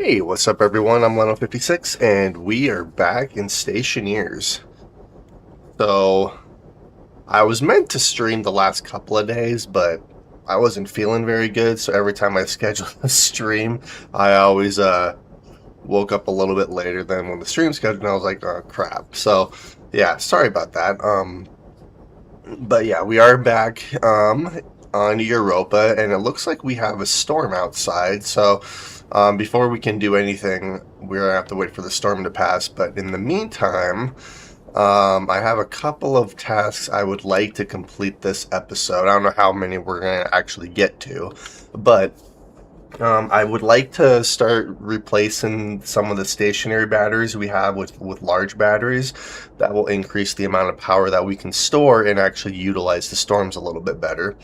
Hey, what's up everyone? I'm Leno56 and we are back in Stationeers. So, I was meant to stream the last couple of days, but I wasn't feeling very good, so every time I scheduled a stream, I always woke up a little bit later than when the stream scheduled and I was like, oh crap. So, yeah, sorry about that. But yeah, we are back on Europa, and it looks like we have a storm outside. So before we can do anything, we're gonna have to wait for the storm to pass. But in the meantime, I have a couple of tasks I would like to complete this episode. I don't know how many we're gonna actually get to, but I would like to start replacing some of the stationary batteries we have with large batteries. That will increase the amount of power that we can store and actually utilize the storms a little bit better.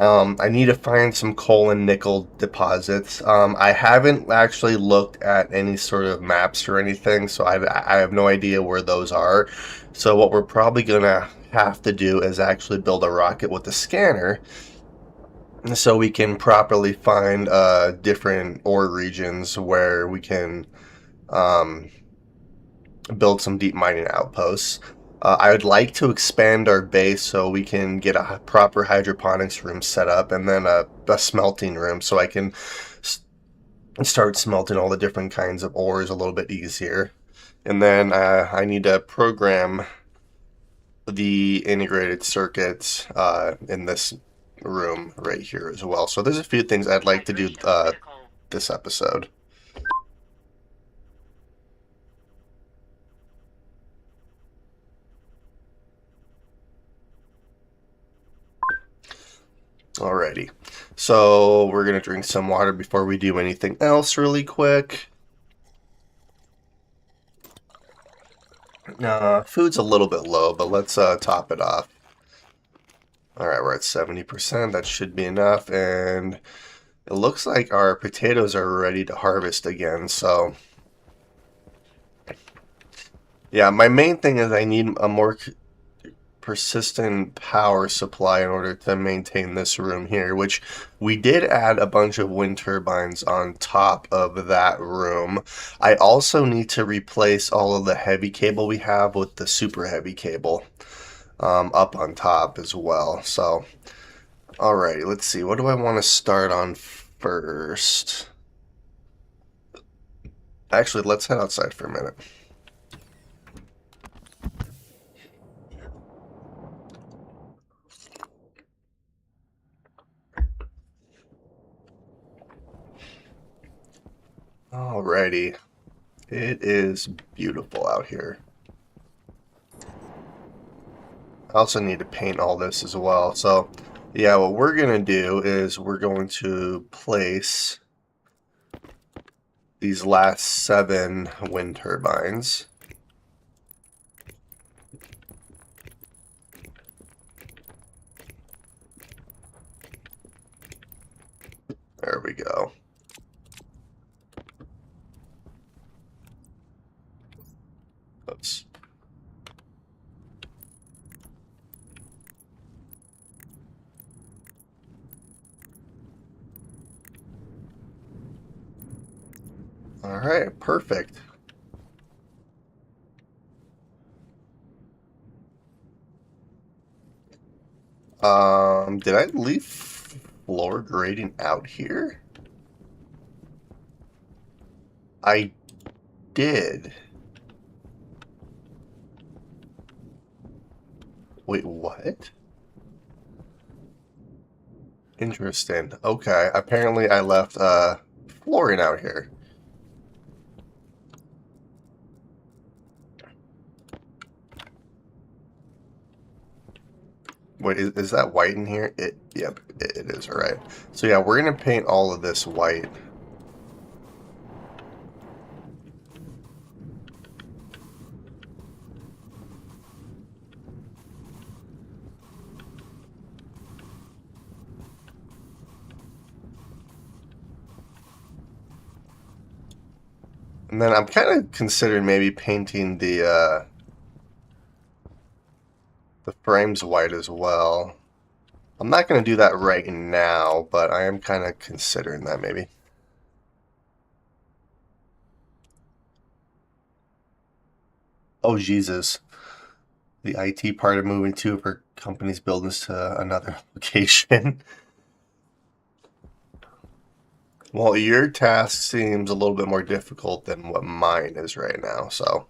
I need to find some coal and nickel deposits. I haven't actually looked at any sort of maps or anything, so I have no idea where those are. So what we're probably going to have to do is actually build a rocket with a scanner so we can properly find different ore regions where we can um, build some deep mining outposts. I would like to expand our base so we can get a proper hydroponics room set up and then a smelting room so I can start smelting all the different kinds of ores a little bit easier. And then I need to program the integrated circuits in this room right here as well. So there's a few things I'd like to do this episode. Alrighty, so we're gonna drink some water before we do anything else really quick. Food's a little bit low, but let's top it off. Alright, we're at 70%, that should be enough, and it looks like our potatoes are ready to harvest again, so yeah, my main thing is I need a more persistent power supply in order to maintain this room here, which we did add a bunch of wind turbines on top of that room. I also need to replace all of the heavy cable we have with the super heavy cable up on top as well. So, alrighty, let's see. What do I want to start on first? Actually, let's head outside for a minute. Alrighty. It is beautiful out here. I also need to paint all this as well. So, yeah, what we're going to do is we're going to place these last 7 wind turbines. There we go. Oops. All right, perfect. Did I leave floor grading out here? I did. Wait, what? Interesting. Okay, apparently I left flooring out here. Wait, is that white in here? Yep, it is, all right. So yeah, we're gonna paint all of this white. And then I'm kind of considering maybe painting the frames white as well. I'm not going to do that right now, but I am kind of considering that maybe. Oh, Jesus. The IT part of moving two of her company's buildings to another location. Well, your task seems a little bit more difficult than what mine is right now, so.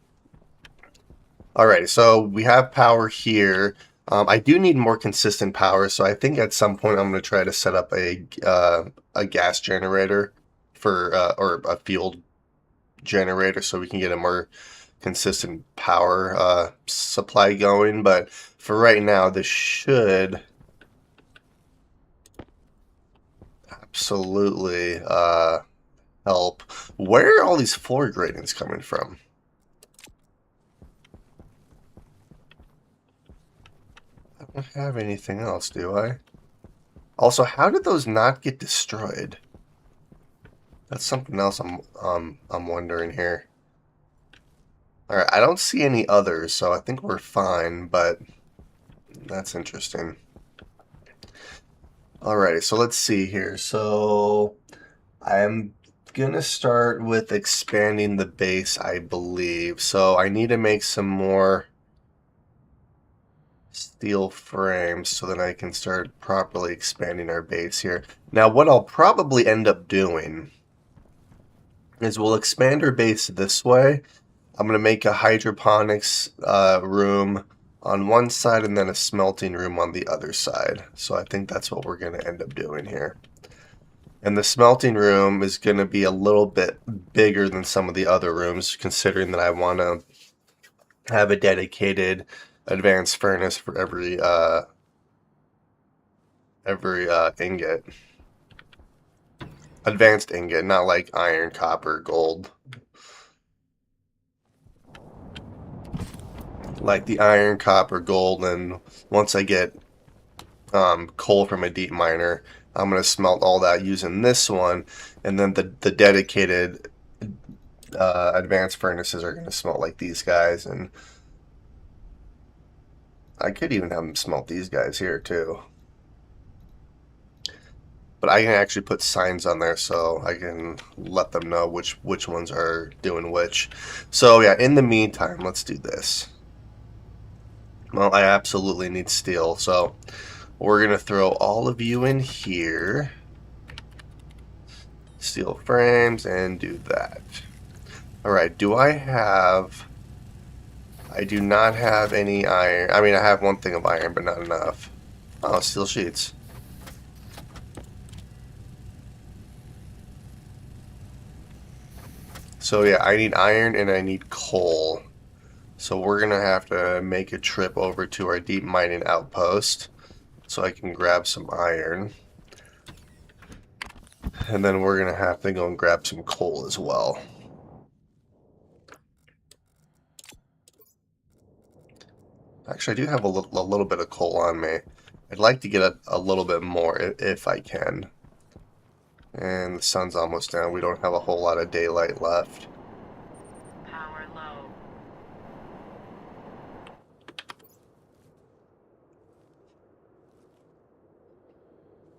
Alright, so we have power here. I do need more consistent power, so I think at some point I'm going to try to set up a gas generator for or a fuel generator so we can get a more consistent power supply going. But for right now, this should absolutely help. Where are all these floor gratings coming from? I don't have anything else, do I? Also, how did those not get destroyed? That's something else I'm wondering here. Alright, I don't see any others, so I think we're fine, but that's interesting. Alrighty, so let's see here. So I'm gonna start with expanding the base, I believe. So I need to make some more steel frames so that I can start properly expanding our base here. Now, what I'll probably end up doing is we'll expand our base this way. I'm going to make a hydroponics room on one side and then a smelting room on the other side. So I think that's what we're going to end up doing here. And the smelting room is going to be a little bit bigger than some of the other rooms, considering that I want to have a dedicated advanced furnace for every ingot. Advanced ingot, not like iron, copper, gold. Like the iron, copper, gold, and once I get coal from a deep miner, I'm going to smelt all that using this one, and then the dedicated advanced furnaces are going to smelt like these guys, and I could even have them smelt these guys here too. But I can actually put signs on there so I can let them know which ones are doing which. So yeah, in the meantime, let's do this. Well, I absolutely need steel, so we're going to throw all of you in here. Steel frames and do that. Alright, do I have... I do not have any iron. I mean, I have one thing of iron, but not enough. Oh, steel sheets. So yeah, I need iron and I need coal. So we're going to have to make a trip over to our deep mining outpost so I can grab some iron. And then we're going to have to go and grab some coal as well. Actually, I do have a little bit of coal on me. I'd like to get a little bit more if I can. And the sun's almost down. We don't have a whole lot of daylight left. Power low.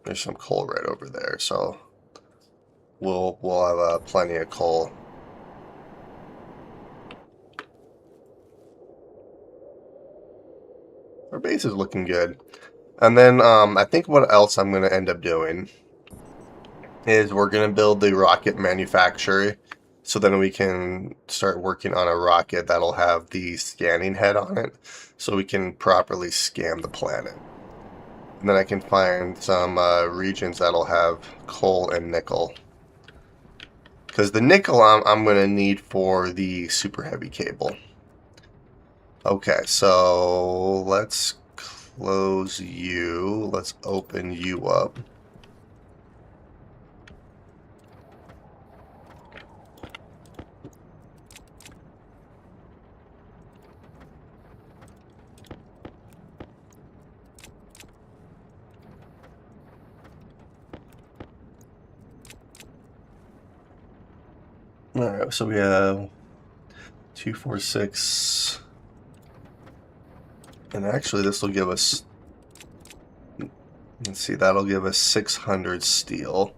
There's some coal right over there, so we'll have plenty of coal. Our base is looking good. And then I think what else I'm going to end up doing is we're going to build the rocket manufacturer, so then we can start working on a rocket that'll have the scanning head on it, so we can properly scan the planet. And then I can find some regions that'll have coal and nickel. Because the nickel I'm going to need for the super heavy cable. Okay, so let's close you. Let's open you up. Alright, so we have 2, 4, 6. And actually this will give us, let's see, that'll give us 600 steel.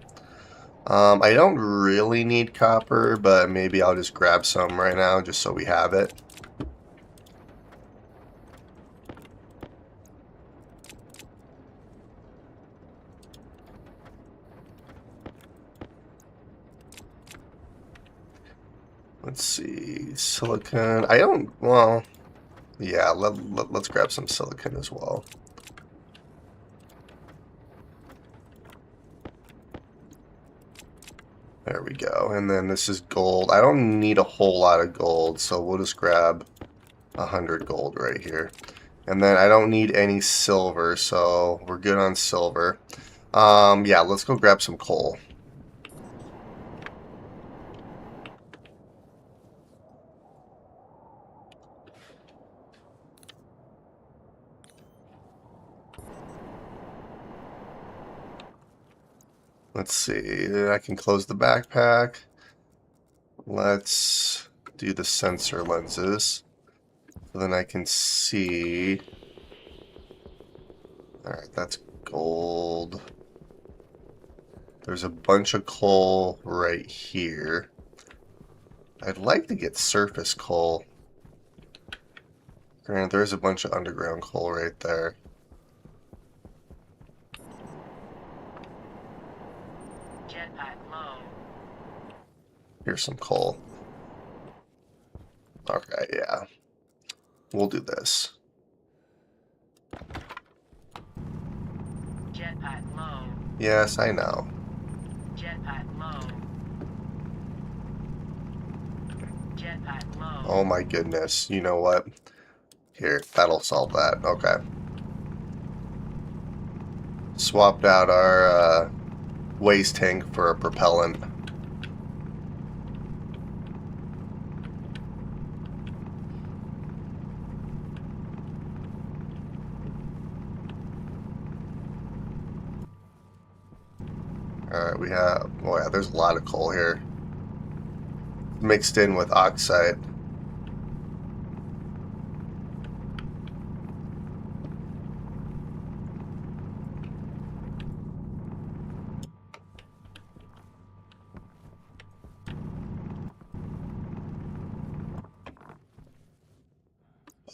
I don't really need copper, but maybe I'll just grab some right now just so we have it. Let's see, silicon. I don't, well, yeah, let's grab some silicon as well. There we go. And then this is gold. I don't need a whole lot of gold, so we'll just grab 100 gold right here. And then I don't need any silver, so we're good on silver. Yeah, let's go grab some coal. Let's see. I can close the backpack. Let's do the sensor lenses. So then I can see. Alright, that's gold. There's a bunch of coal right here. I'd like to get surface coal. Granted, there's a bunch of underground coal right there. Jetpack low. Here's some coal. Okay, yeah. We'll do this. Jetpack low. Yes, I know. Jetpack low. Jetpack low. Oh my goodness. You know what? Here, that'll solve that. Okay. Swapped out our waste tank for a propellant. Alright, we have... Oh yeah, there's a lot of coal here. Mixed in with oxide.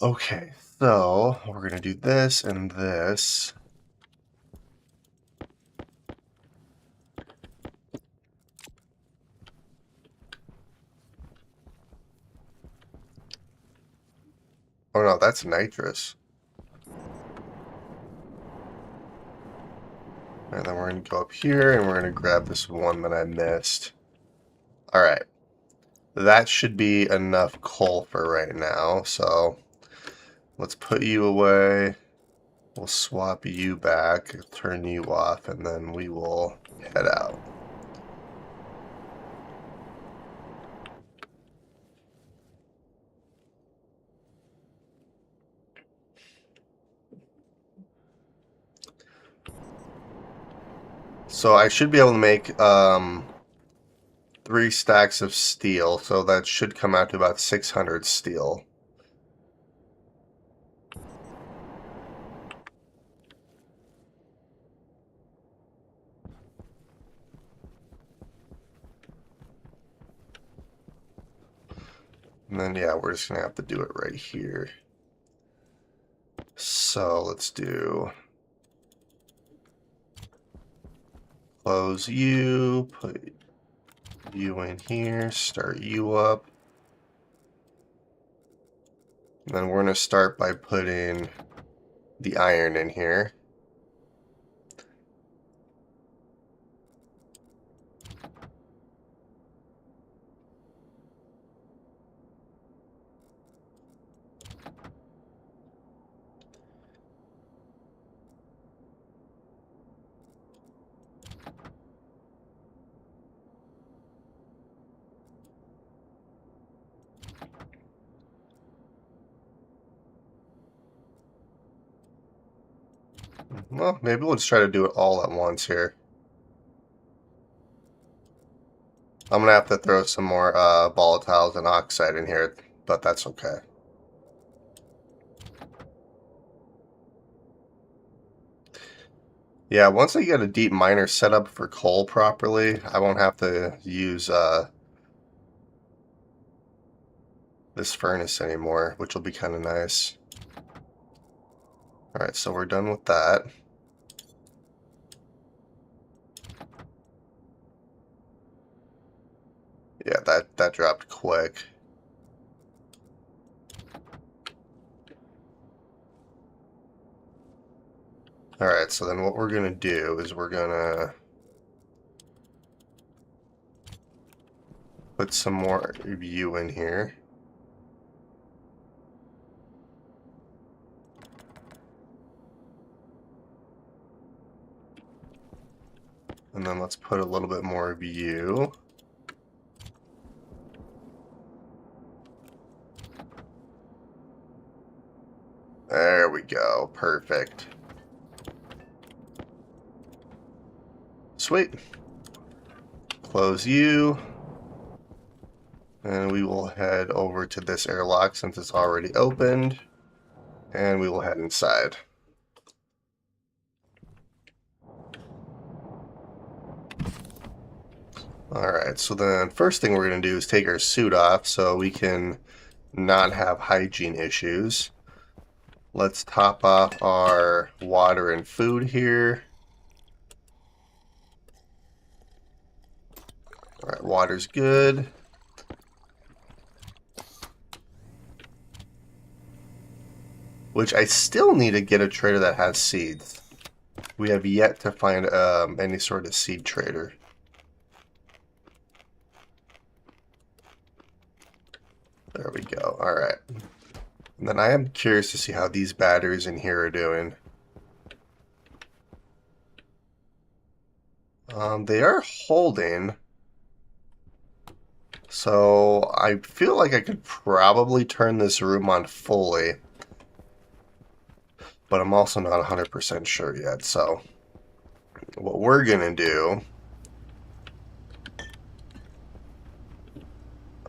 Okay, so we're going to do this and this. Oh no, that's nitrous. And then we're going to go up here and we're going to grab this one that I missed. Alright. That should be enough coal for right now, so let's put you away. We'll swap you back, turn you off, and then we will head out. So I should be able to make 3 stacks of steel, so that should come out to about 600 steel. And then, yeah, we're just going to have to do it right here. So let's do... Close you, put you in here, start you up. And then we're going to start by putting the iron in here. Well, maybe we'll just try to do it all at once here. I'm going to have to throw some more volatiles and oxide in here, but that's okay. Yeah, once I get a deep miner set up for coal properly, I won't have to use this furnace anymore, which will be kind of nice. Alright, so we're done with that. Yeah, that dropped quick. Alright, so then what we're going to do is we're going to put some more view in here. And then let's put a little bit more view. There we go. Perfect. Sweet. Close you. And we will head over to this airlock since it's already opened. And we will head inside. Alright, so then first thing we're going to do is take our suit off so we can not have hygiene issues. Let's top off our water and food here. Alright, water's good. Which I still need to get a trader that has seeds. We have yet to find any sort of seed trader. There we go. Alright. And then I am curious to see how these batteries in here are doing. They are holding. So I feel like I could probably turn this room on fully. But I'm also not 100% sure yet. So what we're going to do...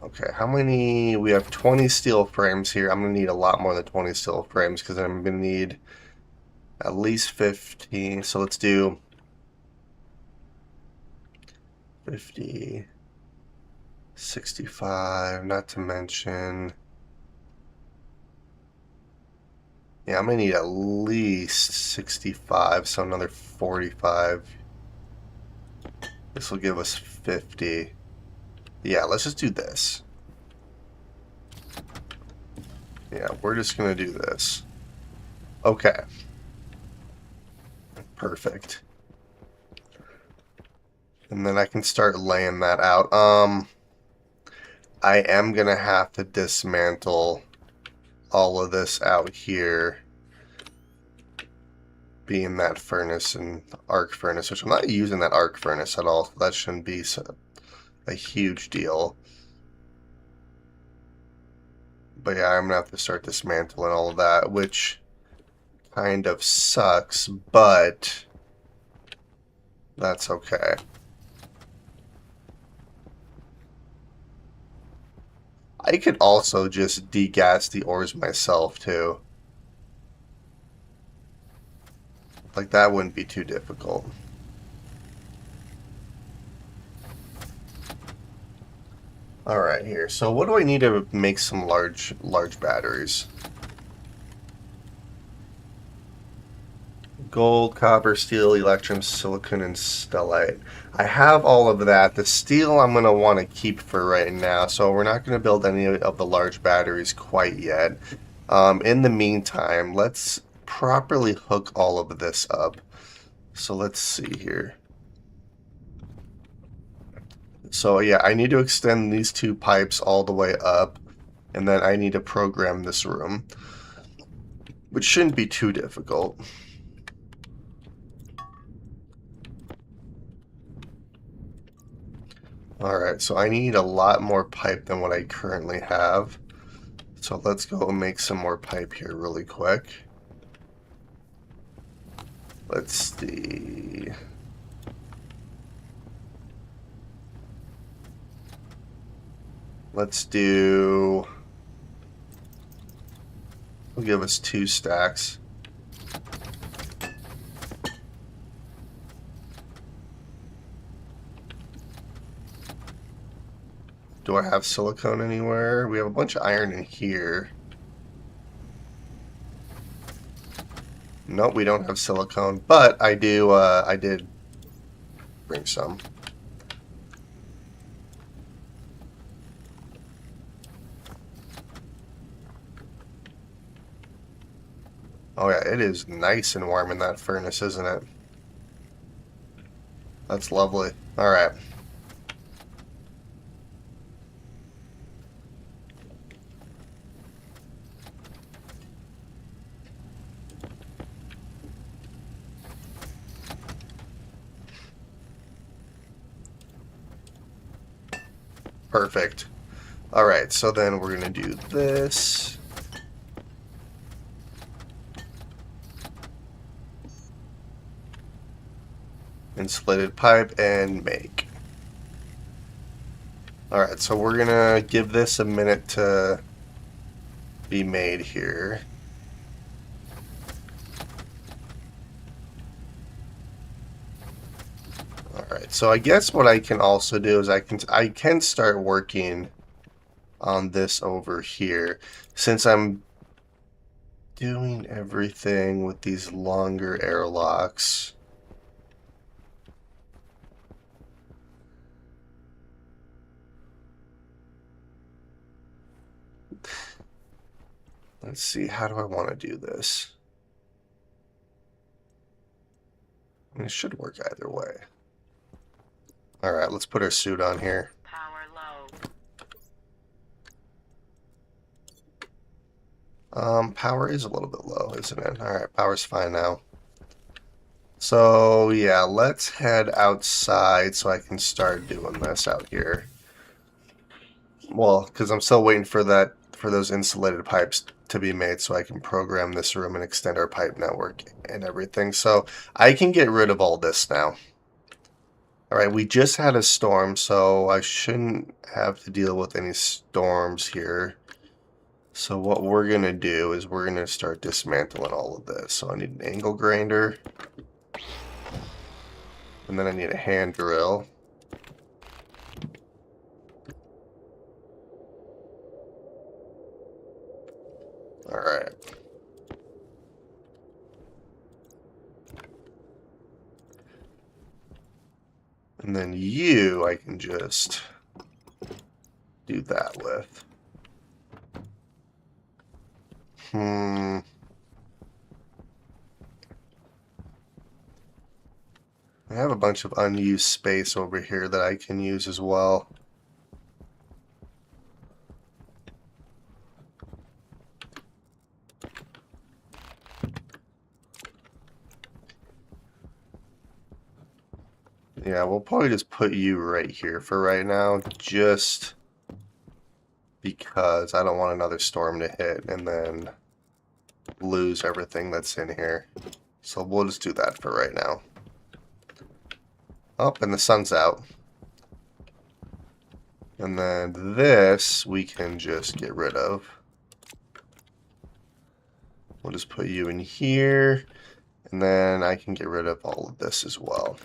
Okay, how many... We have 20 steel frames here. I'm going to need a lot more than 20 steel frames because I'm going to need at least 15. So let's do 50, 65, not to mention... Yeah, I'm going to need at least 65, so another 45. This will give us 50. Yeah, let's just do this. Yeah, we're just going to do this. Okay. Perfect. And then I can start laying that out. I am going to have to dismantle all of this out here, being that furnace and arc furnace, which I'm not using that arc furnace at all, so that shouldn't be a huge deal. But yeah, I'm gonna have to start dismantling all of that, which kind of sucks, but that's okay. I could also just degas the ores myself too. Like, that wouldn't be too difficult. Alright, here. So what do I need to make some large batteries? Gold, copper, steel, electrum, silicon, and stellite. I have all of that. The steel I'm going to want to keep for right now, so we're not going to build any of the large batteries quite yet. In the meantime, let's properly hook all of this up. So let's see here. So yeah, I need to extend these two pipes all the way up, and then I need to program this room, which shouldn't be too difficult. Alright, so I need a lot more pipe than what I currently have. So let's go and make some more pipe here really quick. Let's see. Let's do... We'll give us 2 stacks. Do I have silicone anywhere? We have a bunch of iron in here. Nope, we don't have silicone, but I do, I did bring some. Oh yeah, it is nice and warm in that furnace, isn't it? That's lovely. Alright. Perfect. Alright, so then we're going to do this. Insulated pipe and make. Alright, so we're going to give this a minute to be made here. Alright, so I guess what I can also do is I can start working on this over here. Since I'm doing everything with these longer airlocks. Let's see, how do I want to do this? I mean, it should work either way. Alright, let's put our suit on here. Power low. Power is a little bit low, isn't it? Alright, power's fine now. So, yeah, let's head outside so I can start doing this out here. Well, because I'm still waiting for those insulated pipes to be made so I can program this room and extend our pipe network and everything. So I can get rid of all this now. Alright, we just had a storm, so I shouldn't have to deal with any storms here. So what we're going to do is we're going to start dismantling all of this. So I need an angle grinder. And then I need a hand drill. Alright. And then you, I can just do that with. I have a bunch of unused space over here that I can use as well. Yeah, we'll probably just put you right here for right now, just because I don't want another storm to hit and then lose everything that's in here. So we'll just do that for right now. Oh, and the sun's out. And then this we can just get rid of. We'll just put you in here, and then I can get rid of all of this as well.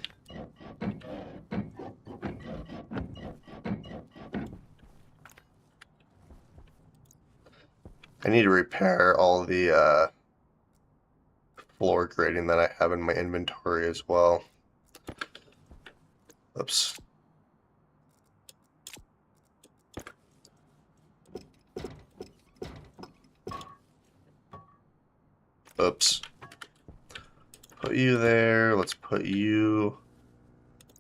I need to repair all the floor grading that I have in my inventory as well. Oops. Oops. Put you there. Let's put you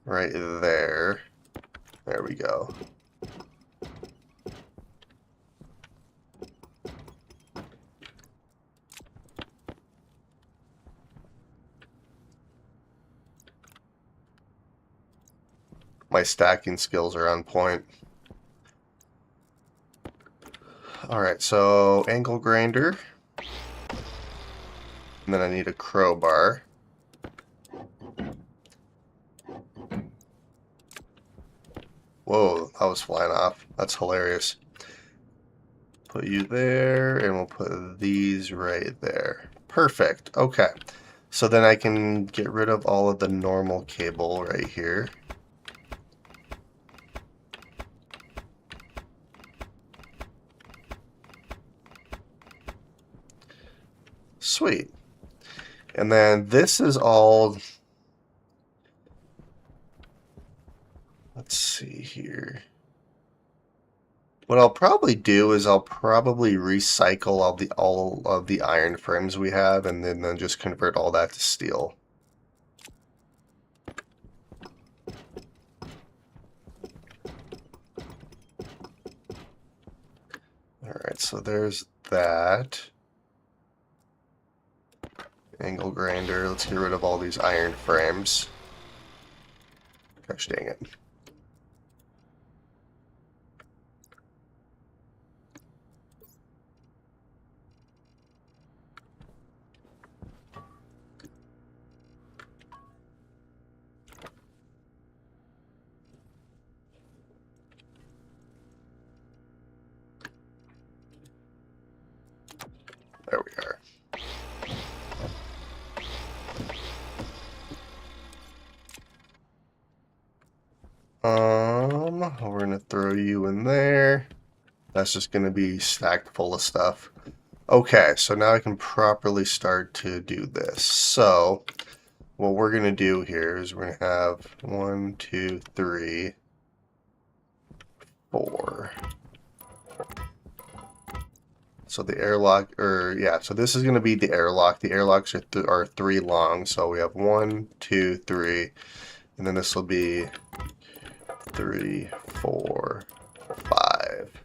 right there. There we go. My stacking skills are on point. Alright, so angle grinder. And then I need a crowbar. Whoa, that was flying off. That's hilarious. Put you there, and we'll put these right there. Perfect. Okay. So then I can get rid of all of the normal cable right here. Sweet. And then this is all... Let's see here. What I'll probably do is I'll probably recycle all of the iron frames we have, and then just convert all that to steel. Alright, so there's that. Angle grinder. Let's get rid of all these iron frames. Gosh dang it. There we are. We're gonna throw you in there. That's just gonna be stacked full of stuff. Okay, so now I can properly start to do this. So, what we're gonna do here is we're gonna have 1, 2, 3, 4. So the airlock, or yeah, so this is gonna be the airlock. The airlocks are 3 long, so we have 1, 2, 3, and then this will be 3, 4, 5.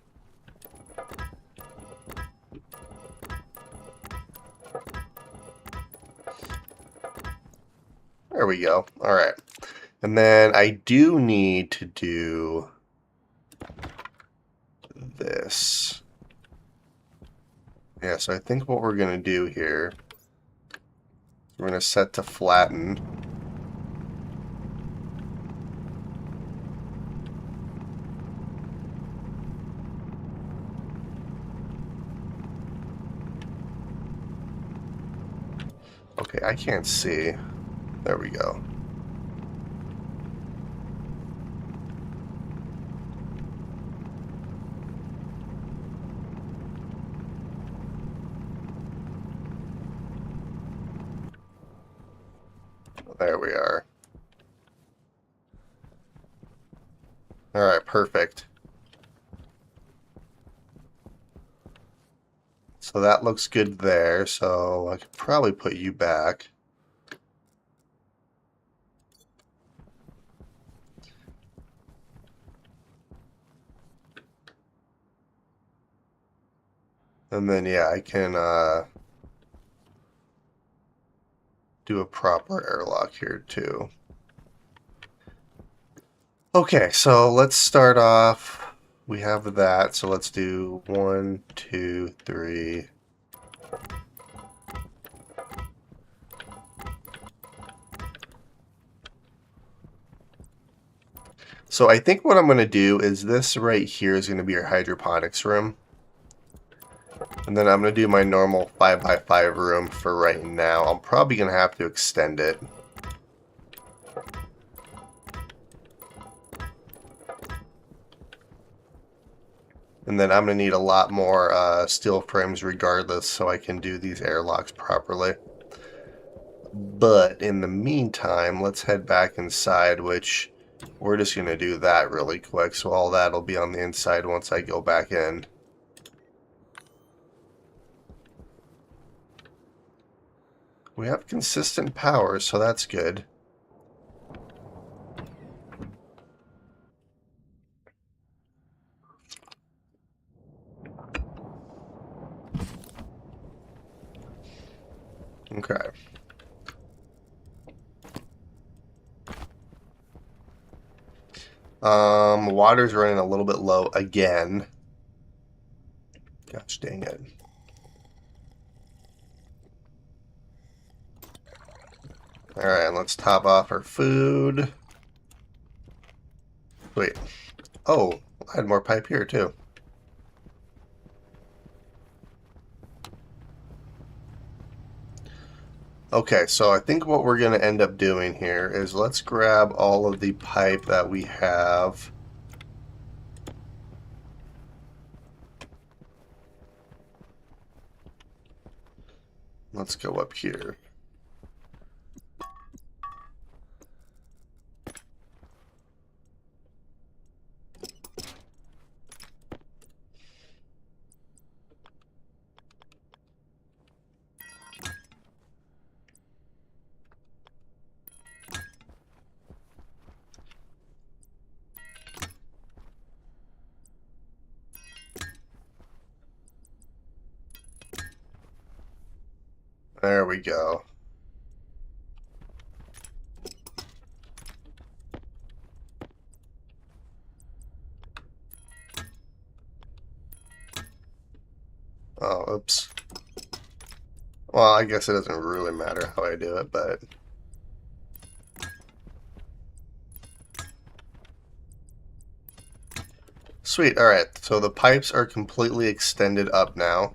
There we go. All right. And then I do need to do this. Yeah, so I think what we're going to do here, we're going to set to flatten. Okay, I can't see. There we go. There we are. All right, perfect. So that looks good there, so I could probably put you back. And then, yeah, I can do a proper airlock here, too. Okay, so let's start off. We have that, so let's do 1, 2, 3. So I think what I'm going to do is this right here is going to be your hydroponics room. And then I'm going to do my normal 5x5 room for right now. I'm probably going to have to extend it. And then I'm going to need a lot more steel frames regardless so I can do these airlocks properly. But in the meantime, let's head back inside, which we're just going to do that really quick. So all that will be on the inside once I go back in. We have consistent power, so that's good. Okay. Water's running a little bit low again. Gosh dang it. Alright, let's top off our food. Wait. Oh, I had more pipe here too. Okay, so I think what we're going to end up doing here is let's grab all of the pipe that we have. Let's go up here. There we go. Oh, oops. Well, I guess it doesn't really matter how I do it, but... Sweet, alright. So the pipes are completely extended up now.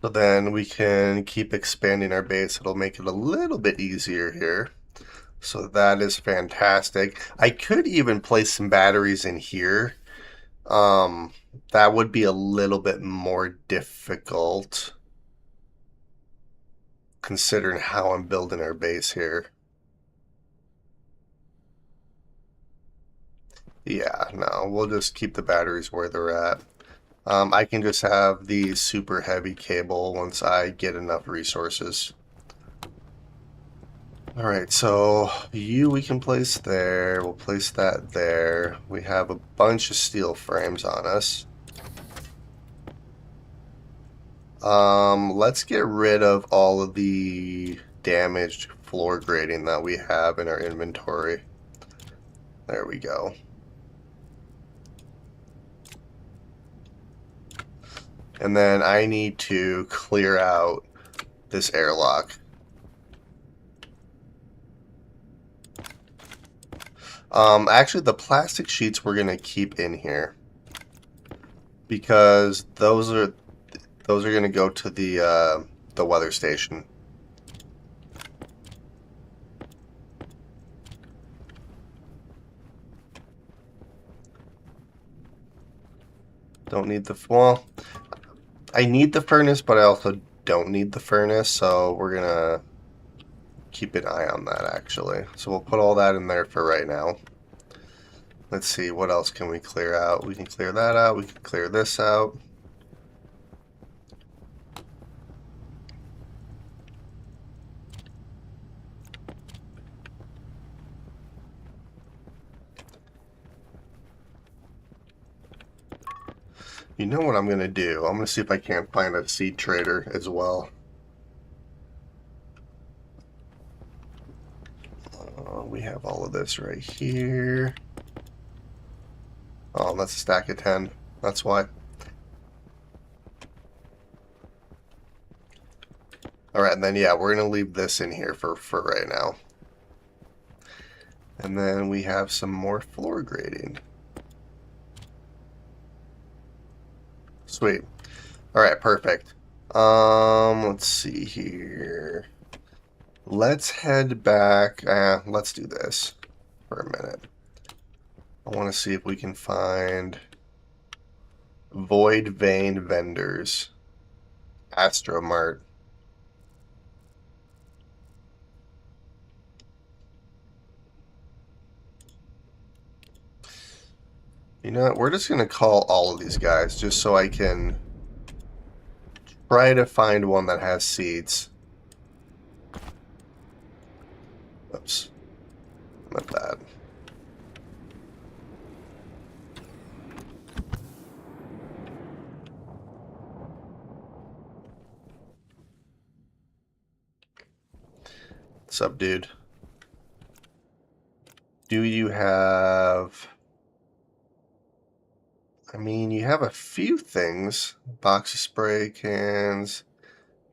So then we can keep expanding our base. It'll make it a little bit easier here. So that is fantastic. I could even place some batteries in here. That would be a little bit more difficult considering how I'm building our base here. Yeah, no, we'll just keep the batteries where they're at. I can just have the super heavy cable once I get enough resources. Alright, so you we can place there. We'll place that there. We have a bunch of steel frames on us. Let's get rid of all of the damaged floor grading that we have in our inventory. There we go. And then I need to clear out this airlock. Actually, the plastic sheets we're gonna keep in here because those are gonna go to the weather station. Don't need the well. I need the furnace, but I also don't need the furnace, so we're gonna keep an eye on that actually. So we'll put all that in there for right now. Let's see, what else can we clear out? We can clear that out. We can clear this out. You know what I'm going to do? I'm going to see if I can't find a seed trader as well. We have all of this right here. Oh, that's a stack of 10. That's why. Alright, and then yeah, we're going to leave this in here for right now. And then we have some more floor grading. Sweet. Alright, perfect. Let's see here. Let's head back. Let's do this for a minute. I want to see if we can find Void Vein Vendors. Astromart. You know what? We're just going to call all of these guys just so I can try to find one that has seeds. Oops. Not that. What's up, dude? Do you have... I mean, you have a few things. Box of spray cans,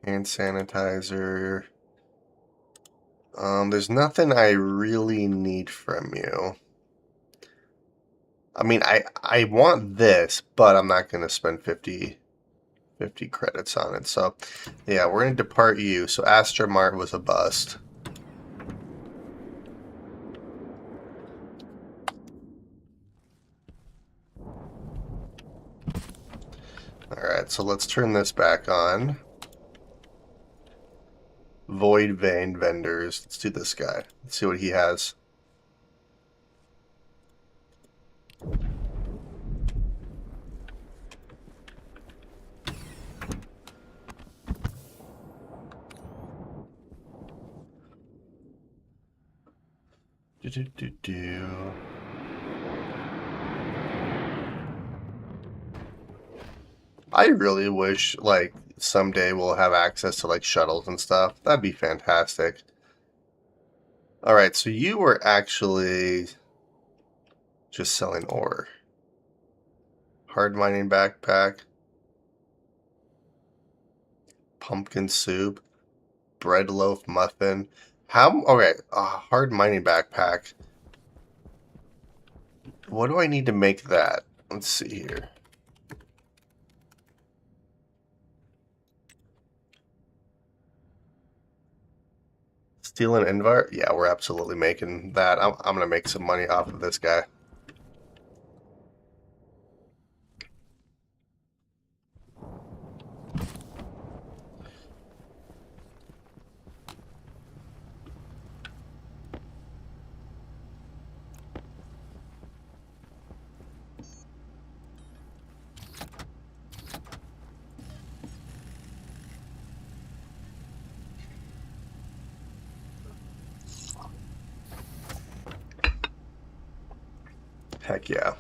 hand sanitizer. There's nothing I really need from you. I mean, I want this, but I'm not going to spend 50 credits on it. So, yeah, we're going to depart you. So, Astromart was a bust. Alright, so let's turn this back on. Void Vein Vendors. Let's do this guy. Let's see what he has. I really wish, like, someday we'll have access to like shuttles and stuff. That'd be fantastic. All right, so you were actually just selling ore. Hard mining backpack, pumpkin soup, bread loaf muffin. How? Okay, hard mining backpack. What do I need to make that? Let's see here. Steel and Invar? Yeah, we're absolutely making that. I'm gonna make some money off of this guy. Heck yeah.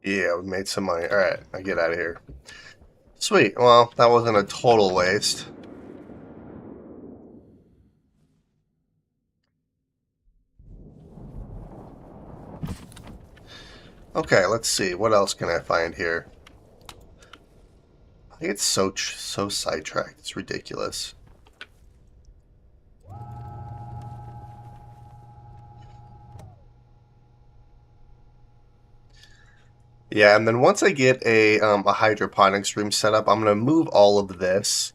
Yeah, we made some money. Alright, I get out of here. Sweet. Well, that wasn't a total waste. Okay, let's see. What else can I find here? I get so sidetracked. It's ridiculous. Yeah, and then once I get a hydroponics room set up, I'm gonna move all of this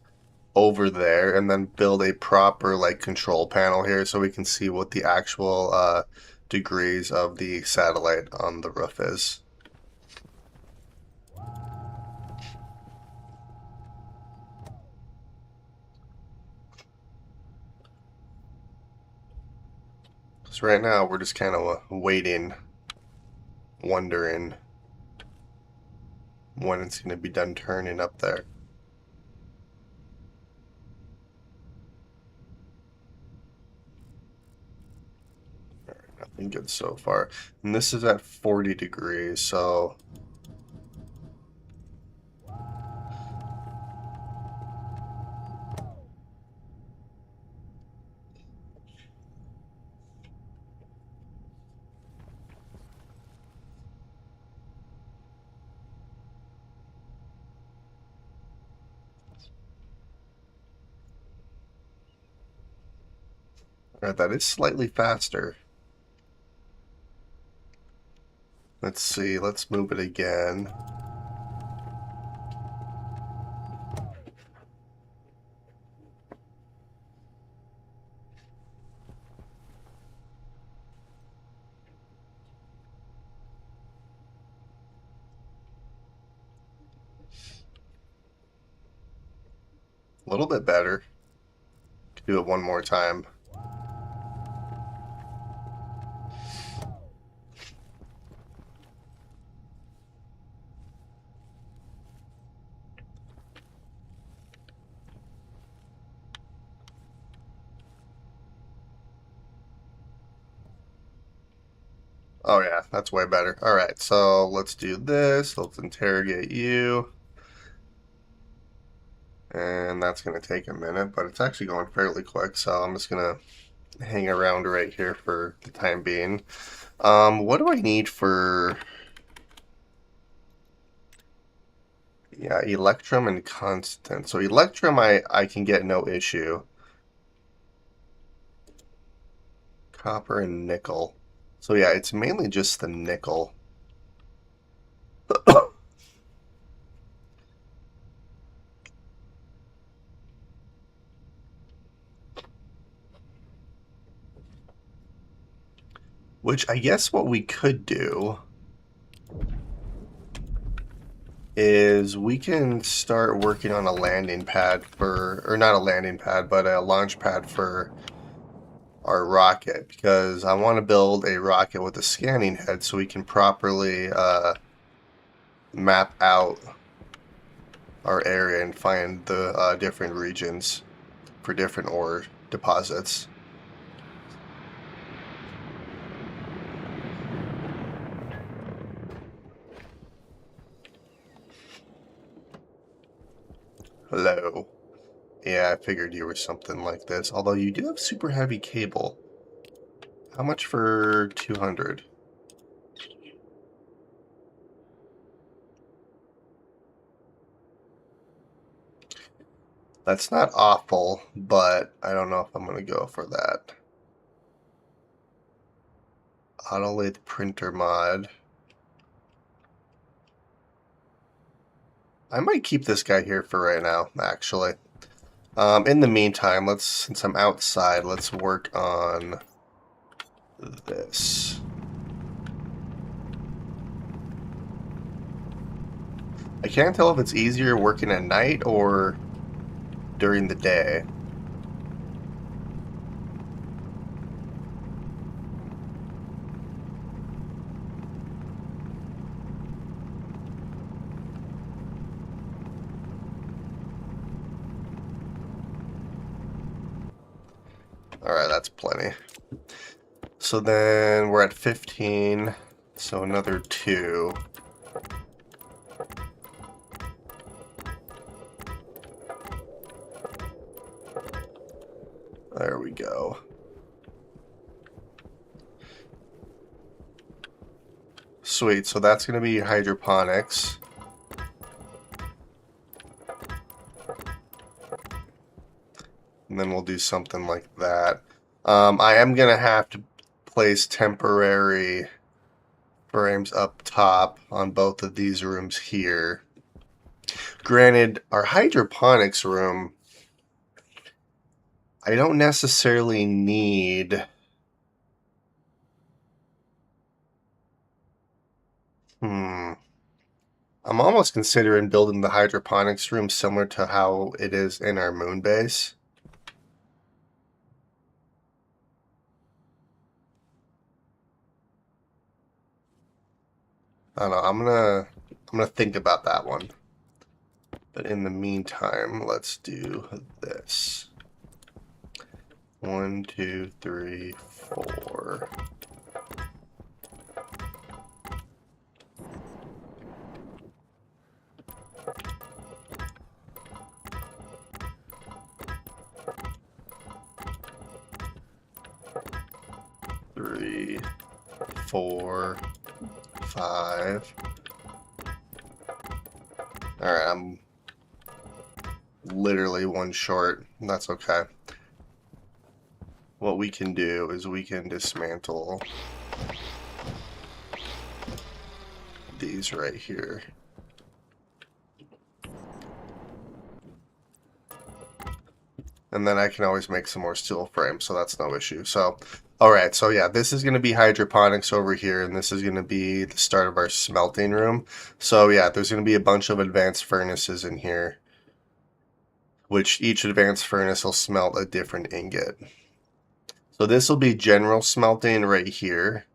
over there and then build a proper like control panel here so we can see what the actual degrees of the satellite on the roof is. Because right now we're just kind of waiting, wondering when it's going to be done turning up there. Alright, nothing good so far. And this is at 40 degrees, so alright, that is slightly faster. Let's see, let's move it again. A little bit better. Do it one more time. Oh yeah, that's way better. Alright, so let's do this. Let's interrogate you. And that's going to take a minute, but it's actually going fairly quick, so I'm just going to hang around right here for the time being. What do I need for... Yeah, Electrum and Constant. So Electrum I can get no issue. Copper and nickel. So yeah, it's mainly just the nickel. Which I guess what we could do is we can start working on a landing pad for, or not a landing pad, but a launch pad for our rocket, because I want to build a rocket with a scanning head so we can properly map out our area and find the different regions for different ore deposits. Hello. Yeah, I figured you were something like this. Although you do have super heavy cable. How much for 200? That's not awful, but I don't know if I'm going to go for that. Autolathe printer mod. I might keep this guy here for right now, actually. In the meantime, since I'm outside, let's work on this. I can't tell if it's easier working at night or during the day. Alright, that's plenty. So then we're at 15, so another 2. There we go. Sweet, so that's going to be hydroponics. And then we'll do something like that. I am going to have to place temporary frames up top on both of these rooms here. Granted, our hydroponics room, I don't necessarily need... I'm almost considering building the hydroponics room similar to how it is in our moon base. I don't know, I'm gonna think about that one. But in the meantime, let's do this. 1, 2, 3, 4. Three, 4, 5. Alright, I'm literally one short. That's okay. What we can do is we can dismantle these right here. And then I can always make some more steel frames, so that's no issue. So, alright, so yeah, this is going to be hydroponics over here, and this is going to be the start of our smelting room. So yeah, there's going to be a bunch of advanced furnaces in here, which each advanced furnace will smelt a different ingot. So this will be general smelting right here.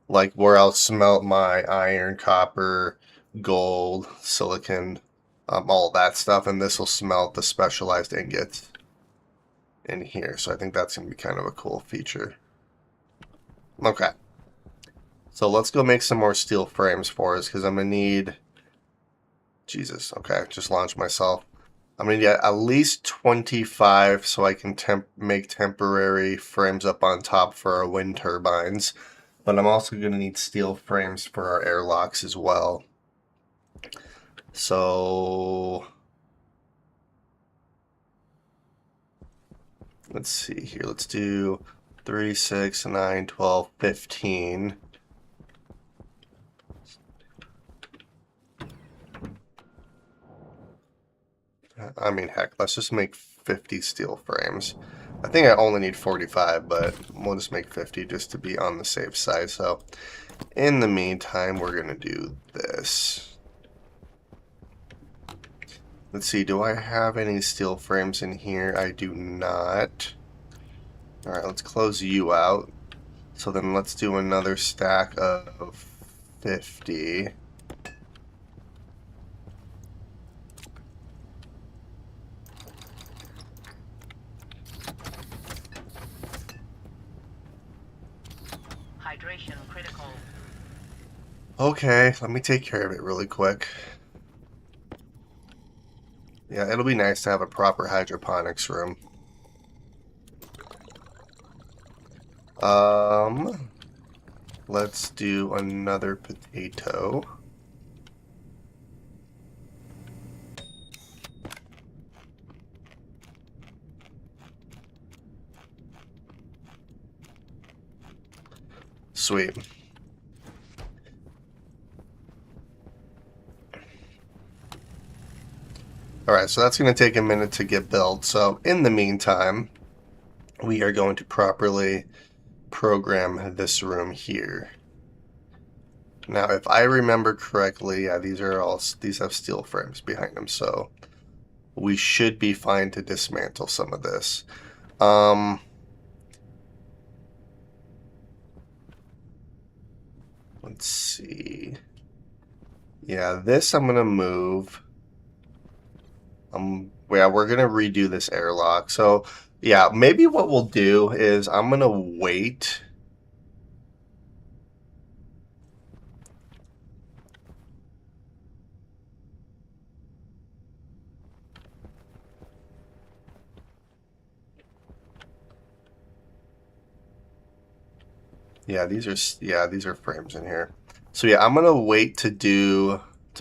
Like where I'll smelt my iron, copper, gold, silicon, all that stuff. And this will smelt the specialized ingots in here. So I think that's going to be kind of a cool feature. Okay. So let's go make some more steel frames for us because I'm going to need... Jesus, okay, just launched myself. I'm going to get at least 25 so I can make temporary frames up on top for our wind turbines. But I'm also going to need steel frames for our airlocks as well. So let's see here. Let's do 3, 6, 9, 12, 15. I mean, heck, let's just make 50 steel frames. I think I only need 45, but we'll just make 50 just to be on the safe side. So in the meantime, we're going to do this. Let's see, do I have any steel frames in here? I do not. Alright, let's close you out. So then let's do another stack of 50. Hydration critical. Okay, let me take care of it really quick. Yeah, it'll be nice to have a proper hydroponics room. Let's do another potato. Sweet. Alright, so that's going to take a minute to get built. So in the meantime, we are going to properly program this room here. Now, if I remember correctly, yeah, these have steel frames behind them, so we should be fine to dismantle some of this. Let's see. Yeah, this I'm gonna move. Yeah, we're gonna redo this airlock. So yeah, maybe what we'll do is I'm gonna wait. Yeah, these are frames in here. So yeah, I'm gonna wait to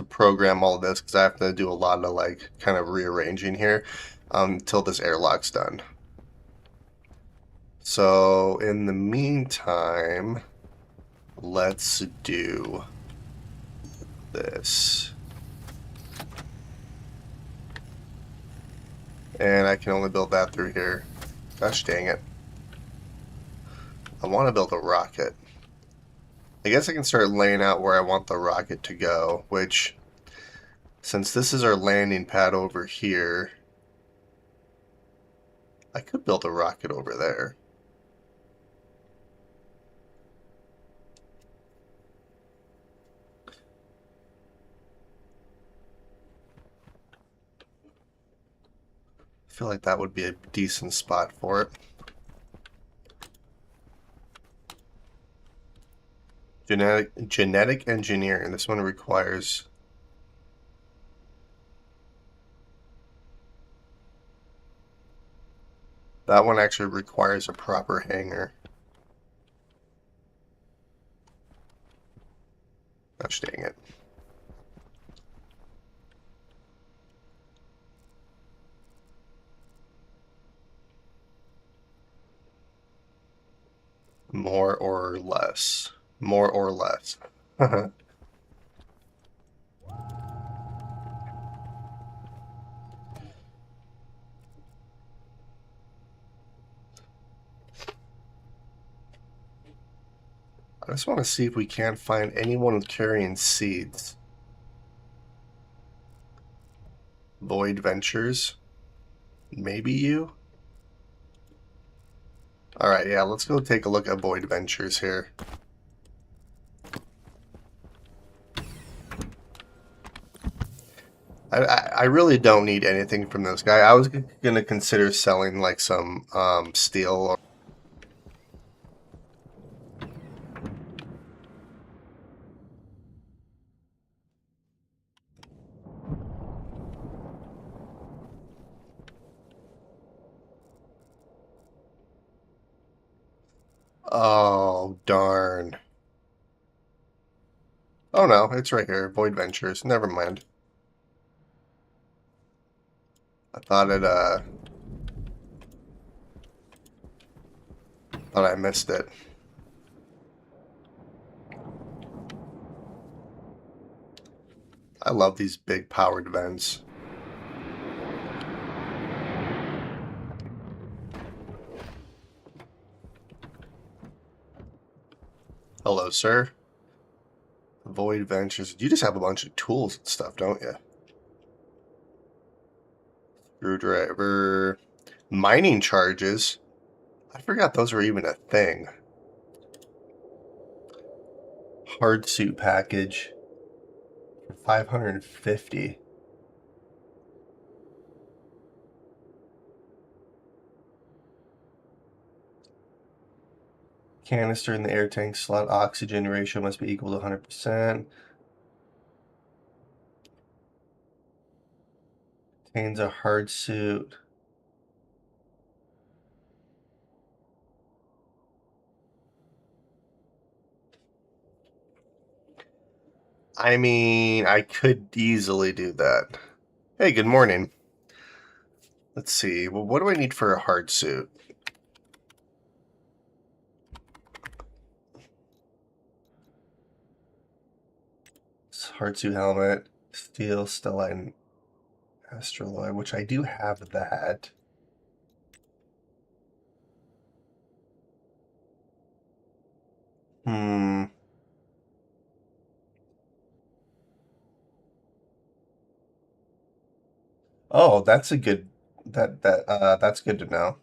program all this because I have to do a lot of like kind of rearranging here until this airlock's done. So in the meantime, let's do this. And I can only build that through here. Gosh dang it. I want to build a rocket. I guess I can start laying out where I want the rocket to go, which, since this is our landing pad over here, I could build a rocket over there. I feel like that would be a decent spot for it. Genetic engineering. This one requires... That one actually requires a proper hangar. Gosh dang it. More or less. More or less. I just want to see if we can't find anyone carrying seeds. Void Ventures. Maybe you? Alright, yeah, let's go take a look at Void Ventures here. I really don't need anything from this guy. I was going to consider selling like some steel or... Oh, darn. Oh no, it's right here. Void Ventures. Never mind. I thought thought I missed it. I love these big powered vents. Hello, sir. Avoid ventures. You just have a bunch of tools and stuff, don't you? Screwdriver. Mining charges. I forgot those were even a thing. Hard suit package for 550. Canister in the air tank slot. Oxygen ratio must be equal to 100%. Contains a hard suit. I mean, I could easily do that. Hey, good morning. Let's see. Well, what do I need for a hard suit? Hard suit helmet, steel, stellite, and astroloy, which I do have that. Hmm. Oh, that's a good that's good to know.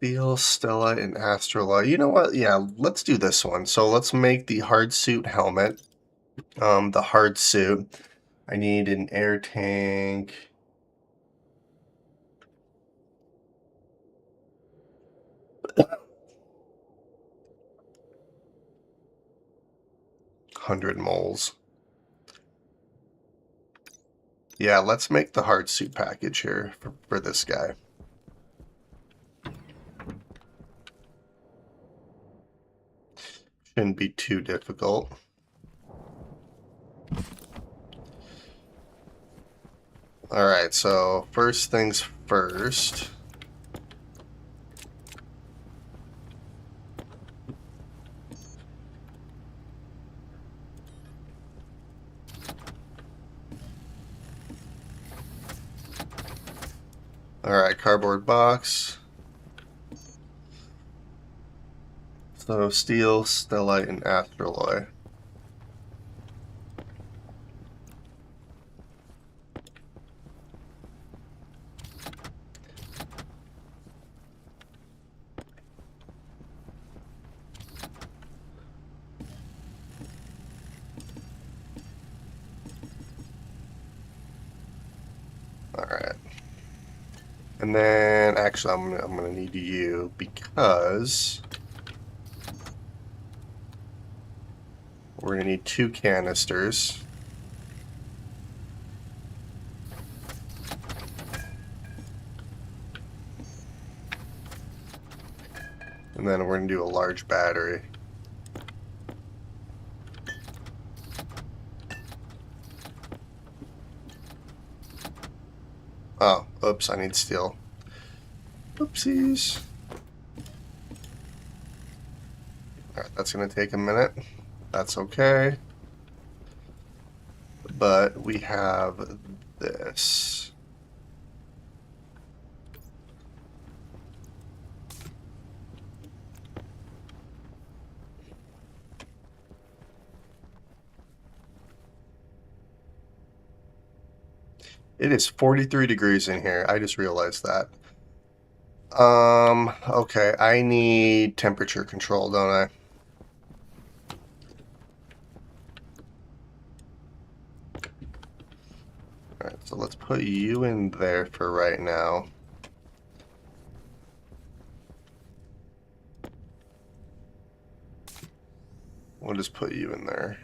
Steel, stellite, and astroloy. You know what? Yeah, let's do this one. So let's make the hard suit helmet. The hard suit. I need an air tank. Hundred moles. Yeah, let's make the hard suit package here for this guy. Shouldn't be too difficult. Alright, so first things first. Alright, cardboard box. So steel, stellite, and astroloy. Alright. And then, actually, I'm gonna need you because we're gonna need 2 canisters. And then we're gonna do a large battery. Oh, oops, I need steel. Oopsies. Alright, that's gonna take a minute. That's okay. But we have this. It is 43 degrees in here. I just realized that. Okay, I need temperature control, don't I? Alright, so let's put you in there for right now. We'll just put you in there.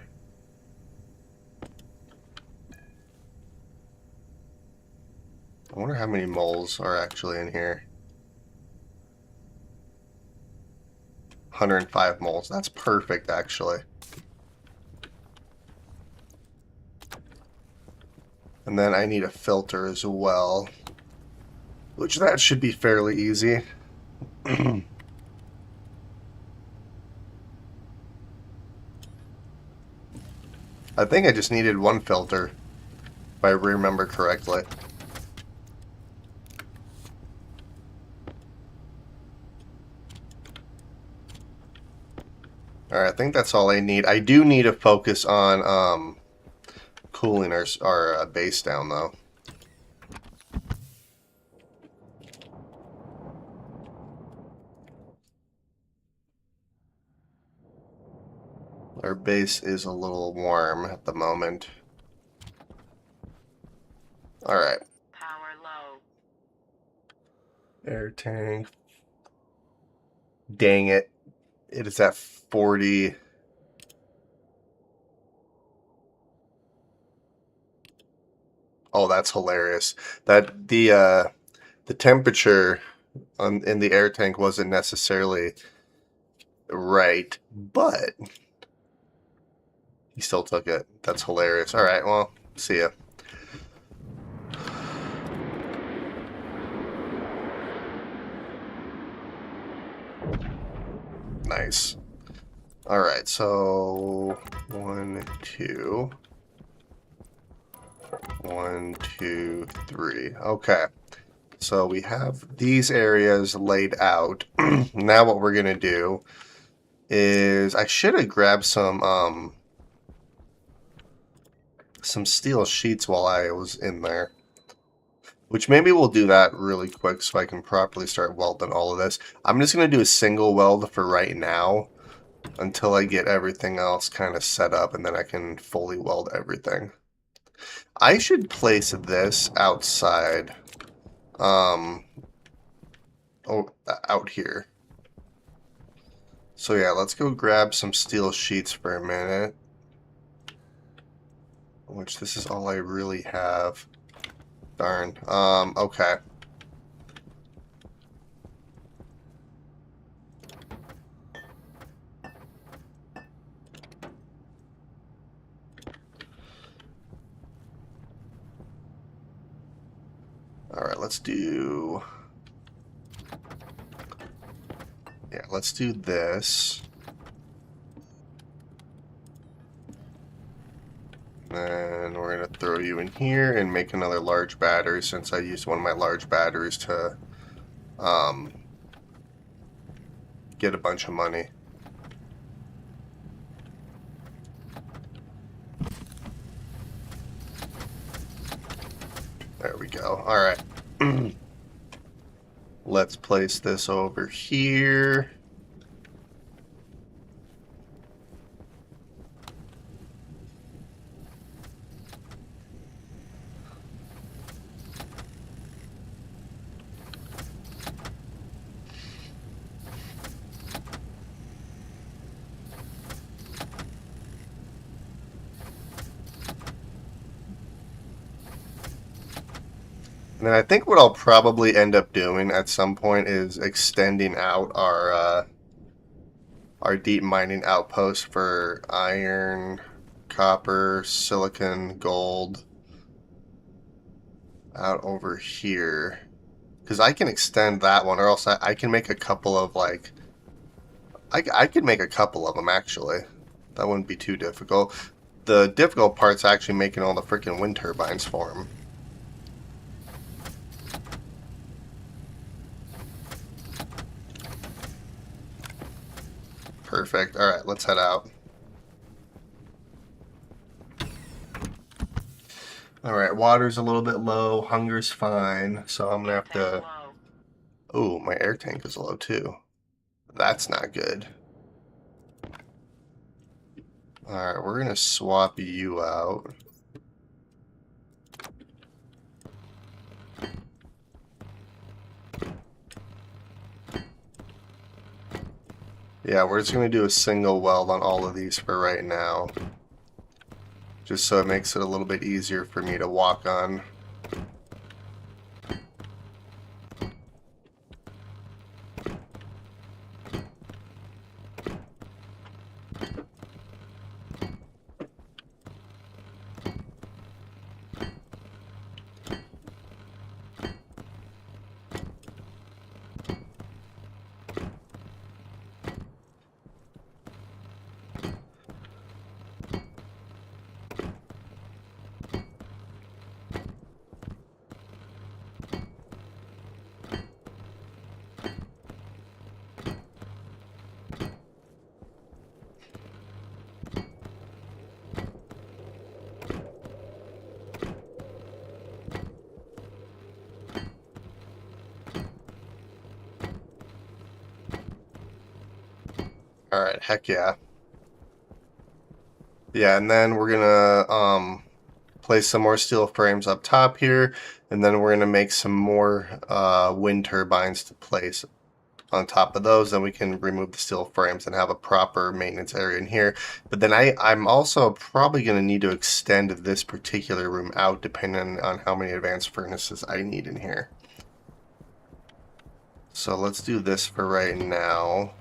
I wonder how many moles are actually in here. 105 moles. That's perfect, actually. And then I need a filter as well, which that should be fairly easy. I think I just needed 1 filter, if I remember correctly. Alright, I think that's all I need. I do need to focus on cooling our base down, though. Our base is a little warm at the moment. Alright. Power low. Air tank. Dang it. It is at 40. Oh, that's hilarious. That the temperature in the air tank wasn't necessarily right, but he still took it. That's hilarious. All right, well, see ya. Nice. All right, so 1, 2, 1, 2, 3. Okay. So we have these areas laid out. Now what we're gonna do is I should have grabbed some steel sheets while I was in there. Which maybe we'll do that really quick so I can properly start welding all of this. I'm just gonna do a single weld for right now until I get everything else kind of set up, and then I can fully weld everything. I should place this outside. Oh, out here. So yeah, let's go grab some steel sheets for a minute. Which this is all I really have. Darn. Okay. Alright, let's do... Yeah, let's do this. Then we're going to throw you in here and make another large battery since I used one of my large batteries to get a bunch of money. There we go. Alright. Let's place this over here. And then I think what I'll probably end up doing at some point is extending out our deep mining outpost for iron, copper, silicon, gold out over here. Because I can extend that one, or else I can make a couple of, like... I could make a couple of them, actually. That wouldn't be too difficult. The difficult part's actually making all the freaking wind turbines for them. Perfect. Alright, let's head out. Alright, water's a little bit low. Hunger's fine. So I'm going to have to... Oh, my air tank is low too. That's not good. Alright, we're going to swap you out. Yeah, we're just going to do a single weld on all of these for right now. Just so it makes it a little bit easier for me to walk on. Alright, heck yeah. Yeah, and then we're gonna place some more steel frames up top here, and then we're gonna make some more wind turbines to place on top of those. Then we can remove the steel frames and have a proper maintenance area in here. But then I'm also probably gonna need to extend this particular room out depending on how many advanced furnaces I need in here. So let's do this for right now.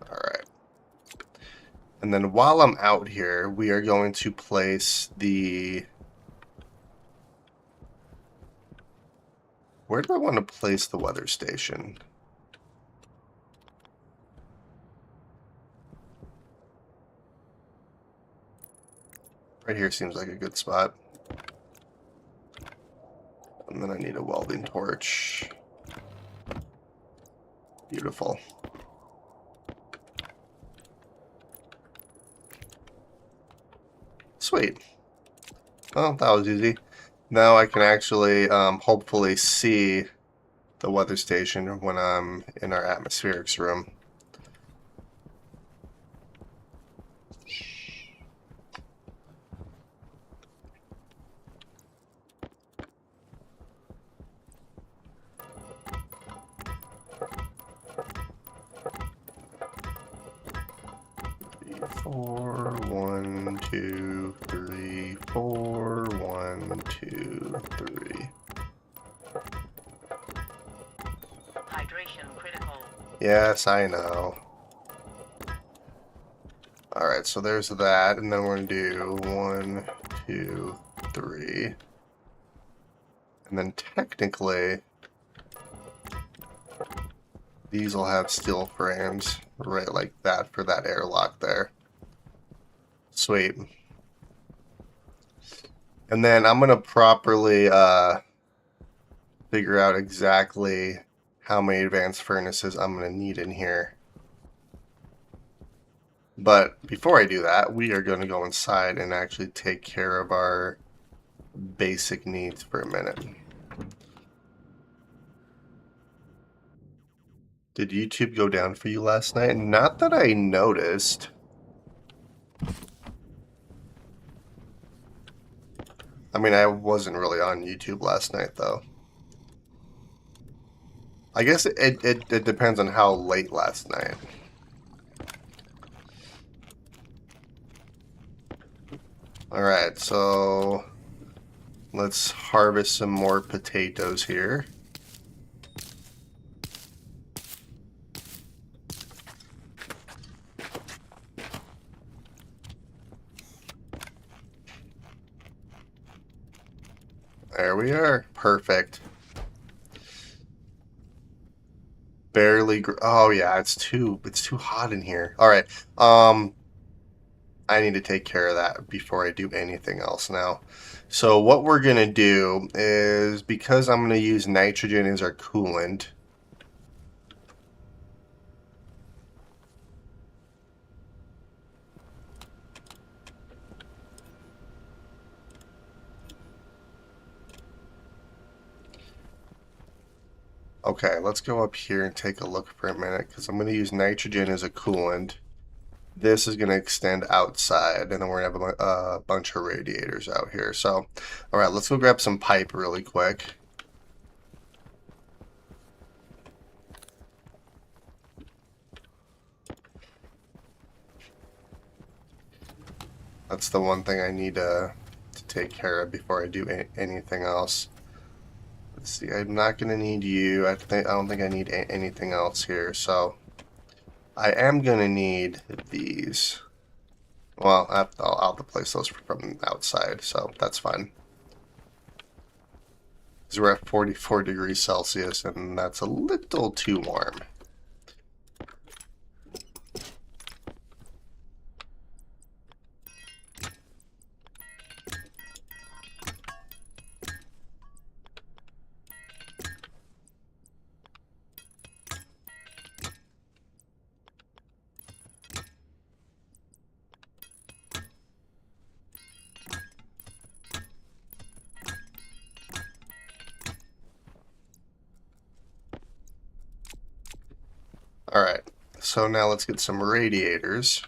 Alright. And then while I'm out here, we are going to place the... Where do I want to place the weather station? Right here seems like a good spot. And then I need a welding torch. Beautiful. Sweet. Well, that was easy. Now I can actually hopefully see the weather station when I'm in our atmospherics room. Four, 1, 2, 3, 4, 1, 2, 3. Hydration critical. Yes, I know. Alright, so there's that, and then we're going to do 1, 2, 3. And then technically, these will have steel frames right like that for that airlock there. Sweet. And then I'm going to properly figure out exactly how many advanced furnaces I'm going to need in here. But before I do that, we are going to go inside and actually take care of our basic needs for a minute. Did YouTube go down for you last night? Not that I noticed. I mean, I wasn't really on YouTube last night, though. I guess it depends on how late last night. Alright, so let's harvest some more potatoes here. There we are. Perfect. Barely. Oh yeah, it's too hot in here. All right. I need to take care of that before I do anything else now. So what we're gonna do is, because I'm gonna use nitrogen as our coolant. Okay, let's go up here and take a look for a minute, because I'm going to use nitrogen as a coolant. This is going to extend outside, and then we're going to have a bunch of radiators out here. So, all right, let's go grab some pipe really quick. That's the one thing I need to take care of before I do anything else. Let's see, I'm not going to need you. I don't think I need anything else here. So I am going to need these. Well, I'll have to place those from outside, so that's fine. Because we're at 44 degrees Celsius, and that's a little too warm. so now let's get some radiators.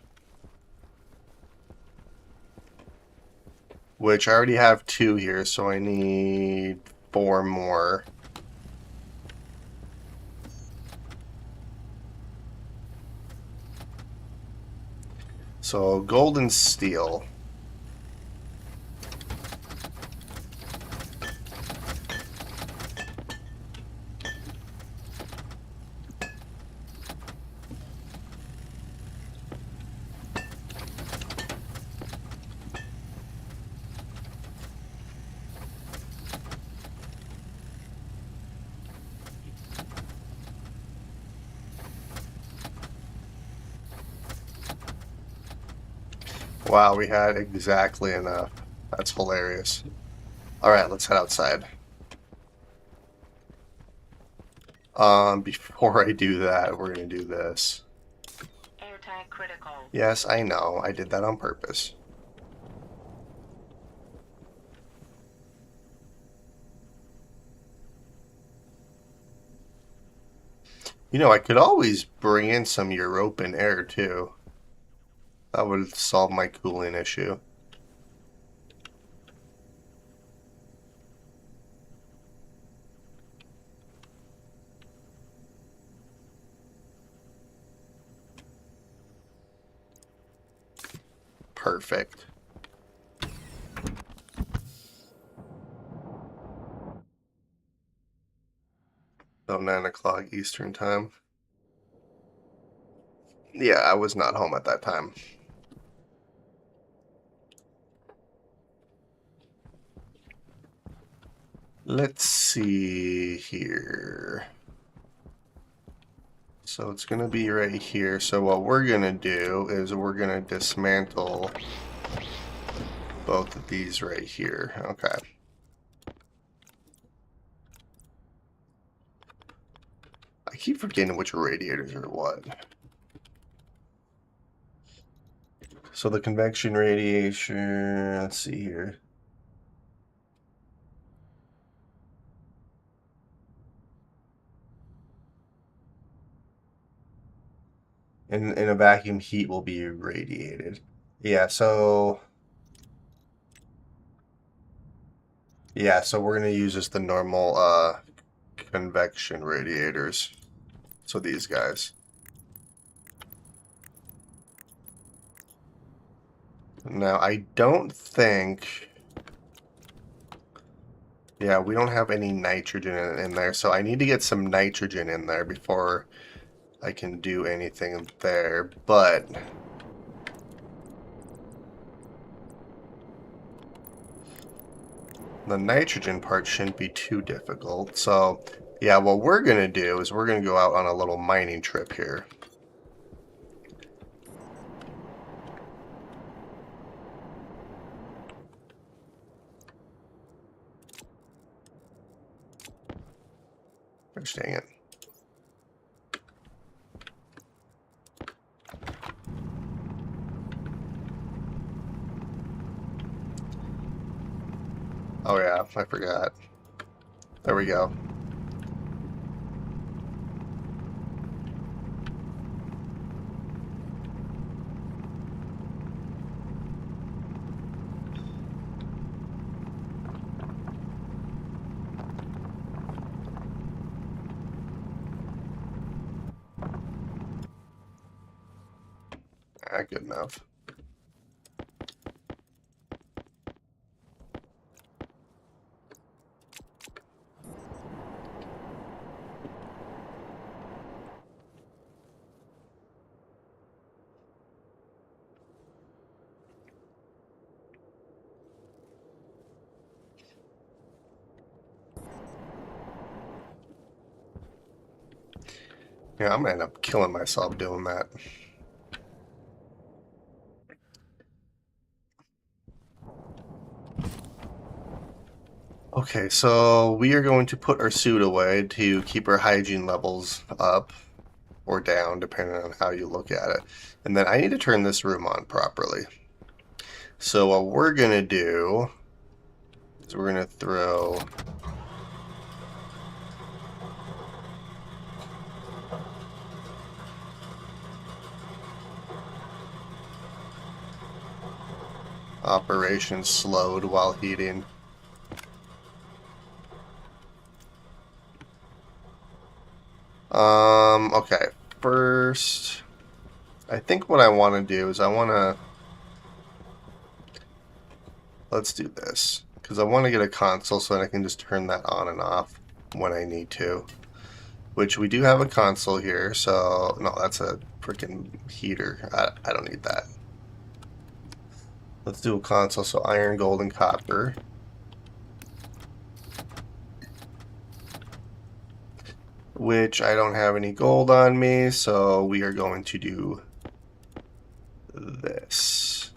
Which I already have 2 here, so I need 4 more. So gold and steel. Wow, we had exactly enough. That's hilarious. Alright, let's head outside. Before I do that, we're gonna do this. Airtight critical. Yes, I know. I did that on purpose. You know, I could always bring in some European air, too. That would solve my cooling issue. Perfect. So 9 o'clock Eastern time. Yeah, I was not home at that time. Let's see here. So it's going to be right here. So what we're going to do is we're going to dismantle both of these right here. Okay. I keep forgetting which radiators are what. So the convection radiation, let's see here. In a vacuum, heat will be radiated. Yeah, so we're gonna use just the normal convection radiators. So these guys. Now I don't think. Yeah, we don't have any nitrogen in there, so I need to get some nitrogen in there before I can do anything there, but the nitrogen part shouldn't be too difficult. So, yeah, what we're going to do is we're going to go out on a little mining trip here. Gosh dang it. Oh yeah, I forgot. There we go. Ah, good enough. Yeah, I'm gonna end up killing myself doing that. Okay, so we are going to put our suit away to keep our hygiene levels up or down, depending on how you look at it. And then I need to turn this room on properly. So what we're gonna do is we're gonna throw Operation slowed while heating. Okay. First, I think what I want to do is let's do this. Because I want to get a console so that I can just turn that on and off when I need to. Which we do have a console here, so no, that's a freaking heater. I don't need that. Let's do a console, so iron, gold, and copper. Which I don't have any gold on me, so we are going to do this.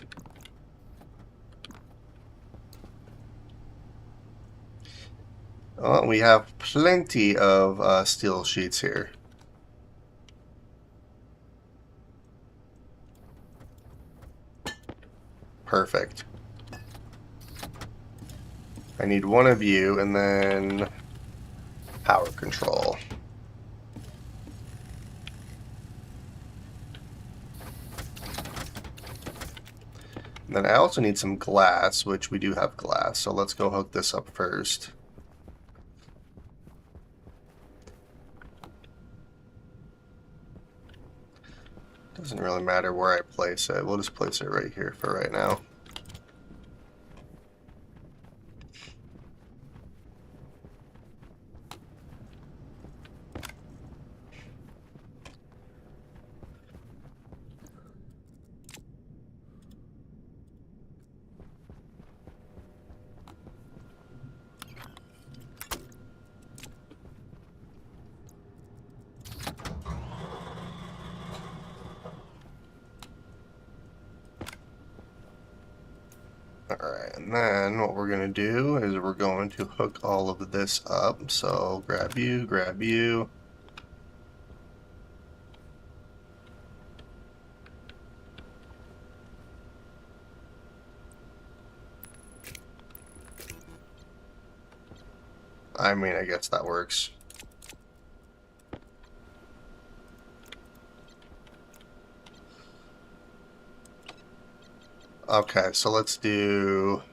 Oh, we have plenty of steel sheets here. Perfect. I need one of you, and then power control. And then I also need some glass, which we do have glass, so let's go hook this up first. Doesn't really matter where I place it. We'll just place it right here for right now. Alright, and then what we're going to do is we're going to hook all of this up. So grab you, grab you. I mean, I guess that works. Okay, so let's do...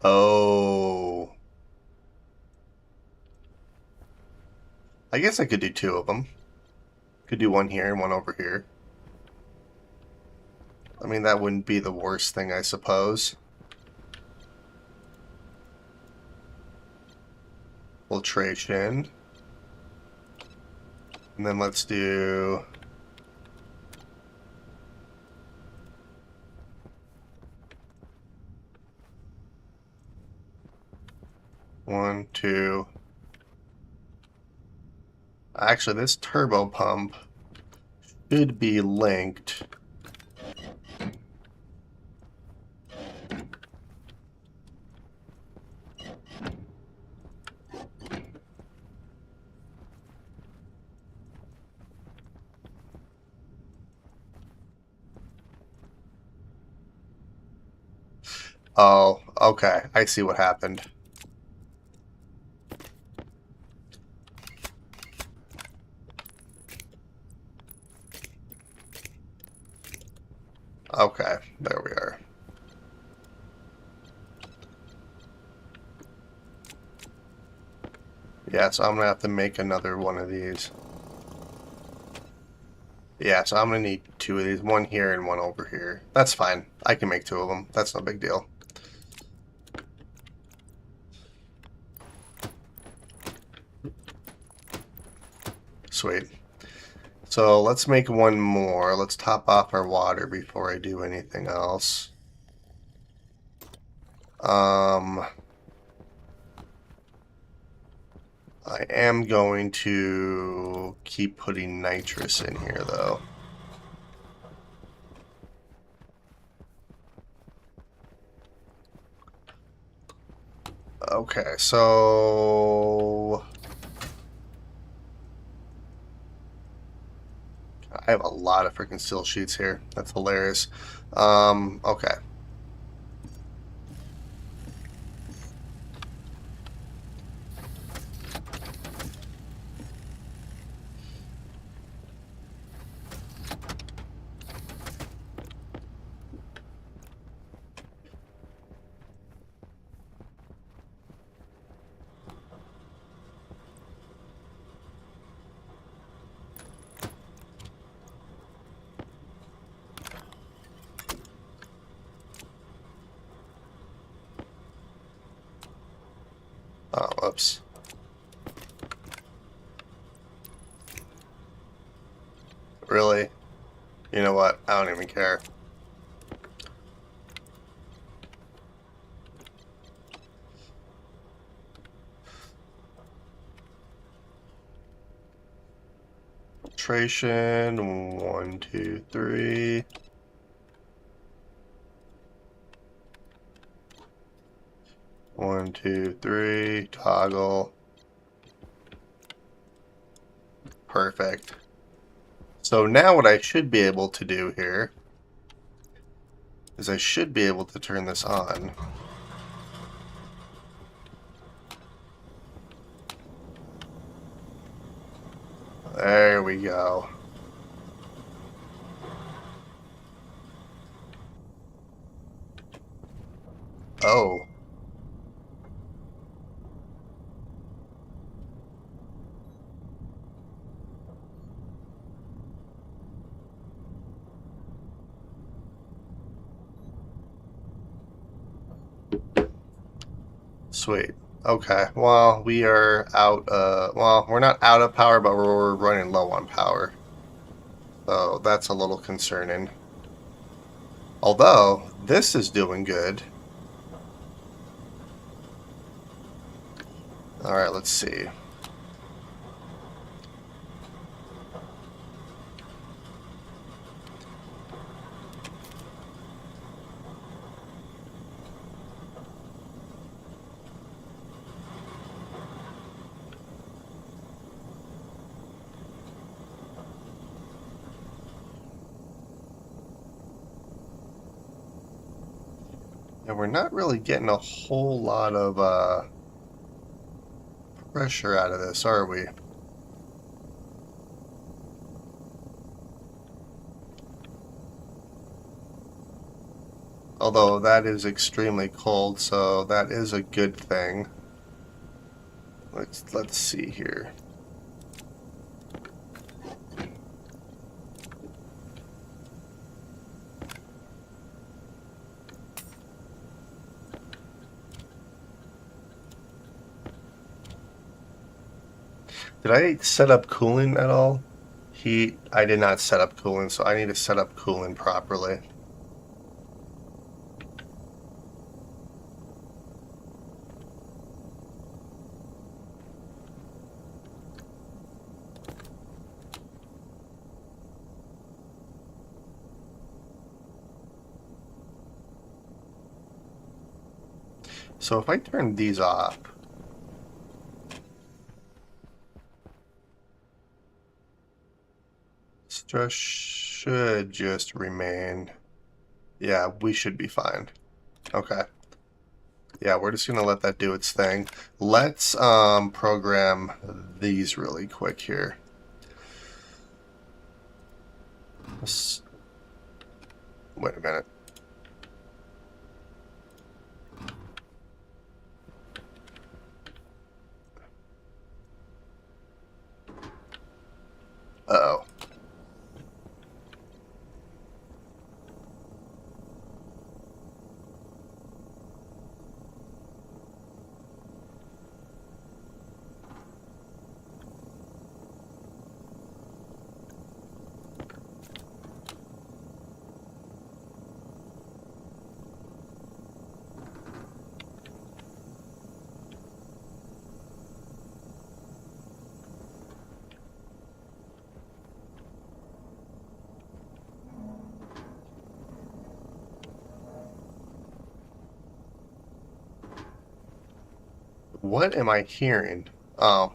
Oh. I guess I could do two of them. Could do one here and one over here. I mean, that wouldn't be the worst thing, I suppose. Filtration. And then let's do... One, two... Actually, this turbo pump should be linked. Oh, okay. I see what happened. Okay, there we are. Yeah, so I'm gonna have to make another one of these. Yeah, so I'm gonna need two of these. One here and one over here. That's fine. I can make two of them. That's no big deal. Sweet. So let's make one more. Let's top off our water before I do anything else. I am going to keep putting nitrous in here, though. Okay, so... I have a lot of freaking steel sheets here. That's hilarious. Okay. Oh, oops. Really? You know what? I don't even care. Filtration, 1, 2, 3. One, two, three, toggle. Perfect. So now what I should be able to do here is I should be able to turn this on. There we go. Oh. Sweet. Okay. Well, we are out, well, we're not out of power, but we're running low on power. So that's a little concerning. Although, this is doing good. Alright, let's see. And we're not really getting a whole lot of pressure out of this, are we? Although that is extremely cold, so that is a good thing. Let's see here. Did I set up cooling at all? Heat, I did not set up cooling, so I need to set up cooling properly. So if I turn these off, stress should just remain. Yeah, we should be fine. Okay. Yeah, we're just gonna let that do its thing. Let's program these really quick here. Wait a minute. Uh-oh. What am I hearing? Oh.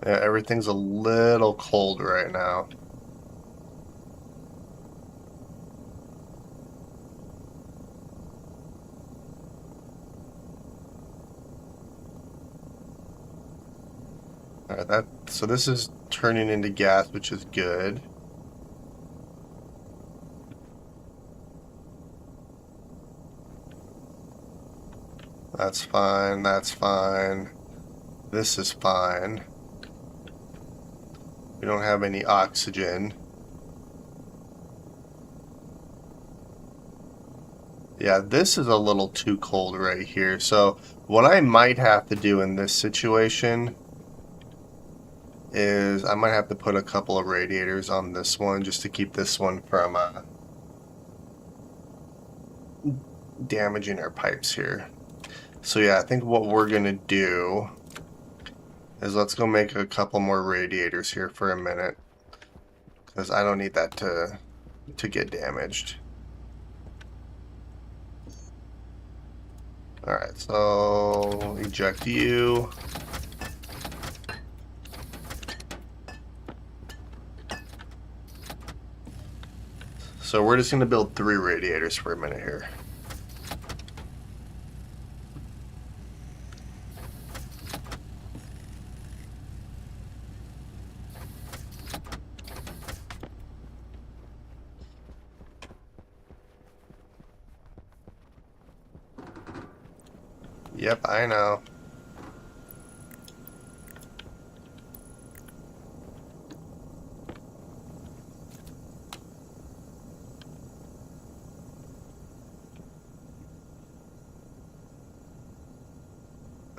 Yeah, everything's a little cold right now. Alright, so this is turning into gas, which is good. That's fine, that's fine. This is fine. We don't have any oxygen. Yeah, this is a little too cold right here. So what I might have to do in this situation is I might have to put a couple of radiators on this one just to keep this one from damaging our pipes here. So yeah, I think what we're gonna do is let's go make a couple more radiators here for a minute, because I don't need that to get damaged. Alright, so eject you. So we're just going to build 3 radiators for a minute here. Yep, I know.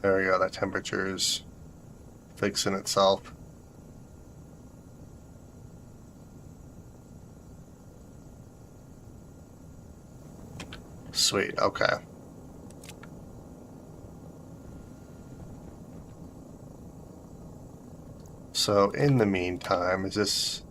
There we go, that temperature is fixing itself. Sweet, okay. So in the meantime, is this...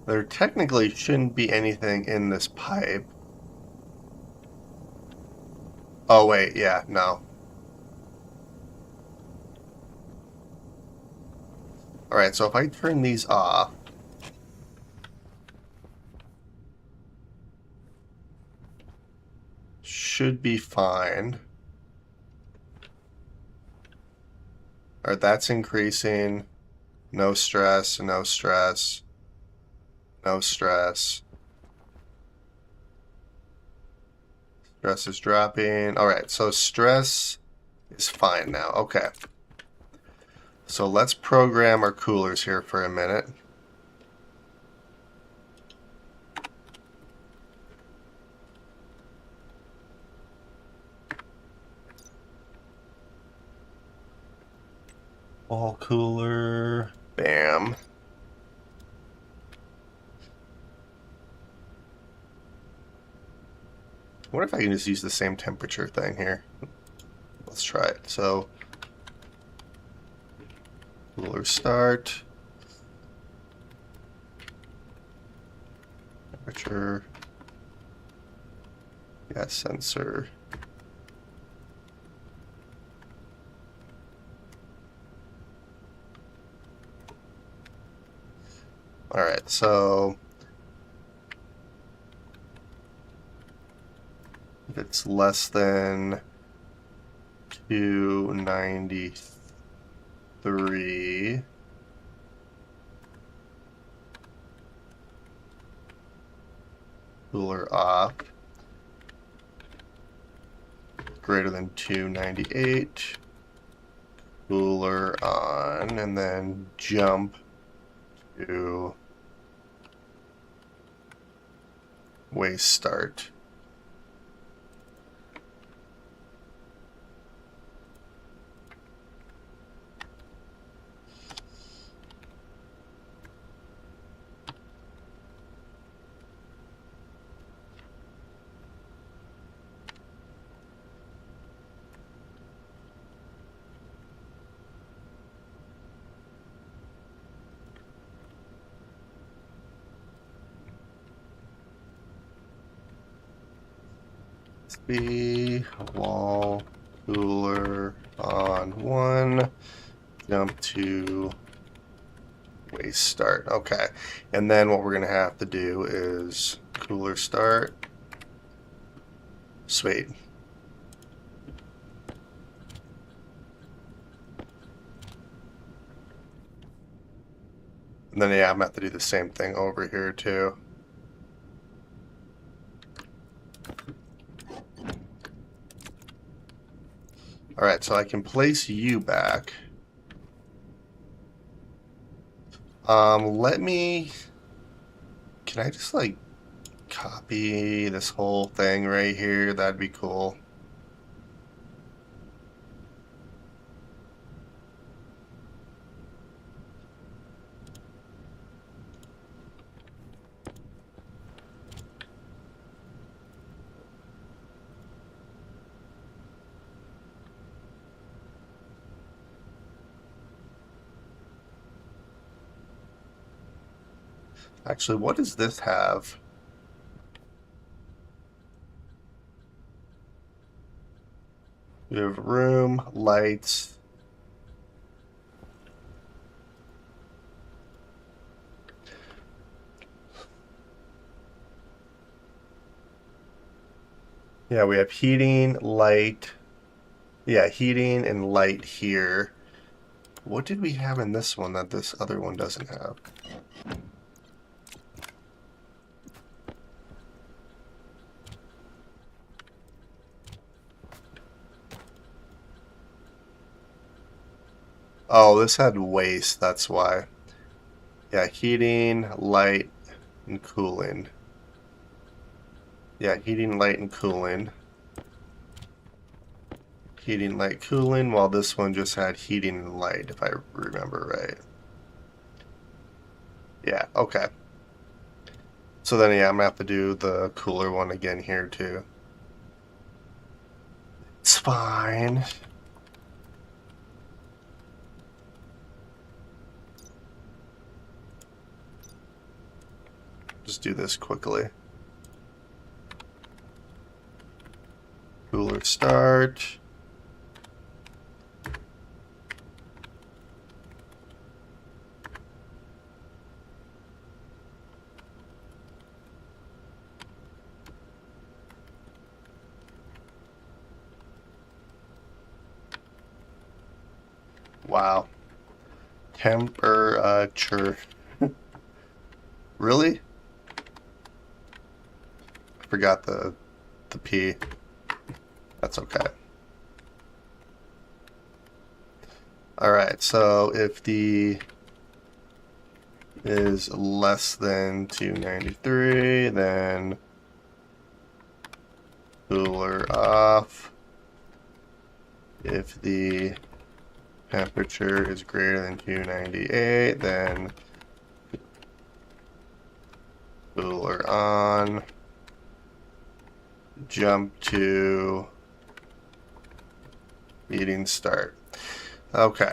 There technically shouldn't be anything in this pipe. Oh wait, yeah, no. Alright, so if I turn these off, should be fine. Alright, that's increasing. No stress, no stress, no stress. Stress is dropping. Alright, so stress is fine now. Okay. So let's program our coolers here for a minute. Wall cooler. Bam. What if I can just use the same temperature thing here? Let's try it. So, cooler start. Temperature. Gas sensor. Alright, so if it's less than 293, cooler off. Greater than 298, cooler on, and then jump to waste start. Be wall cooler on 1, jump to waste start. Okay, and then what we're gonna have to do is cooler start. Sweet. And then yeah, I'm gonna have to do the same thing over here too. Alright, so I can place you back. Let me... Can I just, like, copy this whole thing right here? That'd be cool. Actually, what does this have? We have room, lights. Yeah, we have heating, light. Yeah, heating and light here. What did we have in this one that this other one doesn't have? Oh, this had waste, that's why. Yeah, heating, light, and cooling. Yeah, heating, light, and cooling. Heating, light, cooling, while this one just had heating and light, if I remember right. Yeah, okay. So then, yeah, I'm gonna have to do the cooler one again here, too. It's fine. Just do this quickly. Cooler start. Wow. Temperature. Really? I forgot the P. That's okay. Alright, so if the is less than 293, then cooler off. If the temperature is greater than 298, then cooler on. Jump to meeting start. Okay.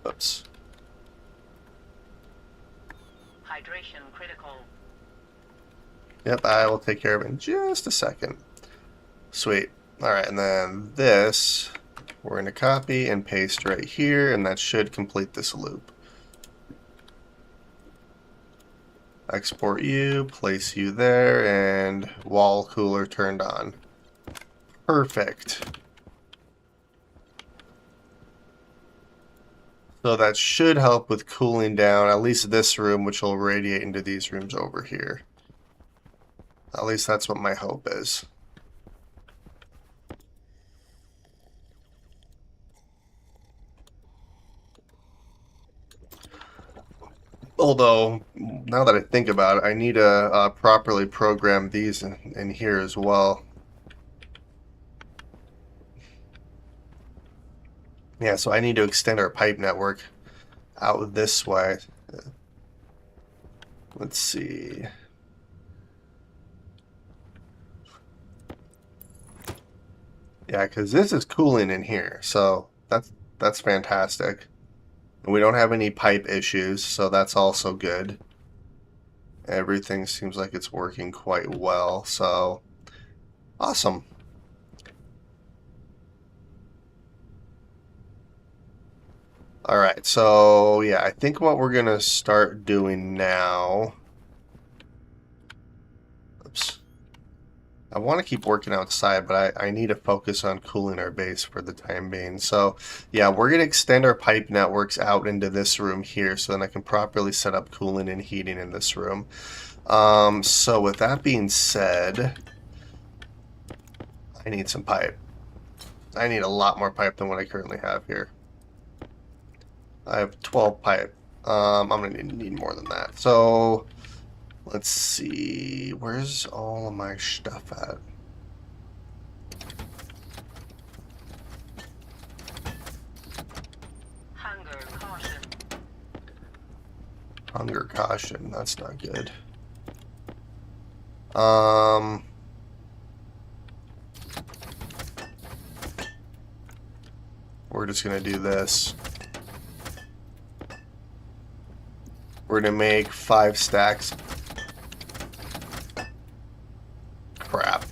Oops. Hydration critical. Yep, I will take care of it in just a second. Sweet. Alright, and then this, we're going to copy and paste right here, and that should complete this loop. Export you, place you there, and wall cooler turned on. Perfect. So that should help with cooling down at least this room, which will radiate into these rooms over here. At least that's what my hope is. Although, now that I think about it, I need to properly program these in here as well. Yeah, so I need to extend our pipe network out this way. Let's see. Yeah, because this is cooling in here, so that's fantastic. And we don't have any pipe issues, so that's also good. Everything seems like it's working quite well, so awesome. All right, so yeah, I think what we're gonna start doing now. Oops. I want to keep working outside, but I need to focus on cooling our base for the time being. So yeah, we're gonna extend our pipe networks out into this room here, so then I can properly set up cooling and heating in this room. So with that being said, I need some pipe. I need a lot more pipe than what I currently have here. I have 12 pipe. I'm gonna need more than that. So let's see, where's all of my stuff at? Hunger caution. Hunger caution, that's not good. Um, we're just gonna do this. We're gonna make 5 stacks. Crap.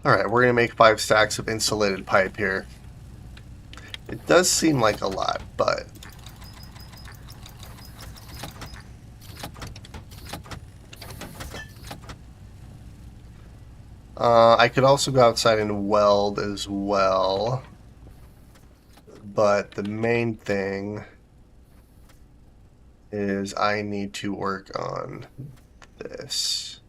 Alright, we're gonna make 5 stacks of insulated pipe here. It does seem like a lot, but I could also go outside and weld as well. But the main thing is I need to work on this.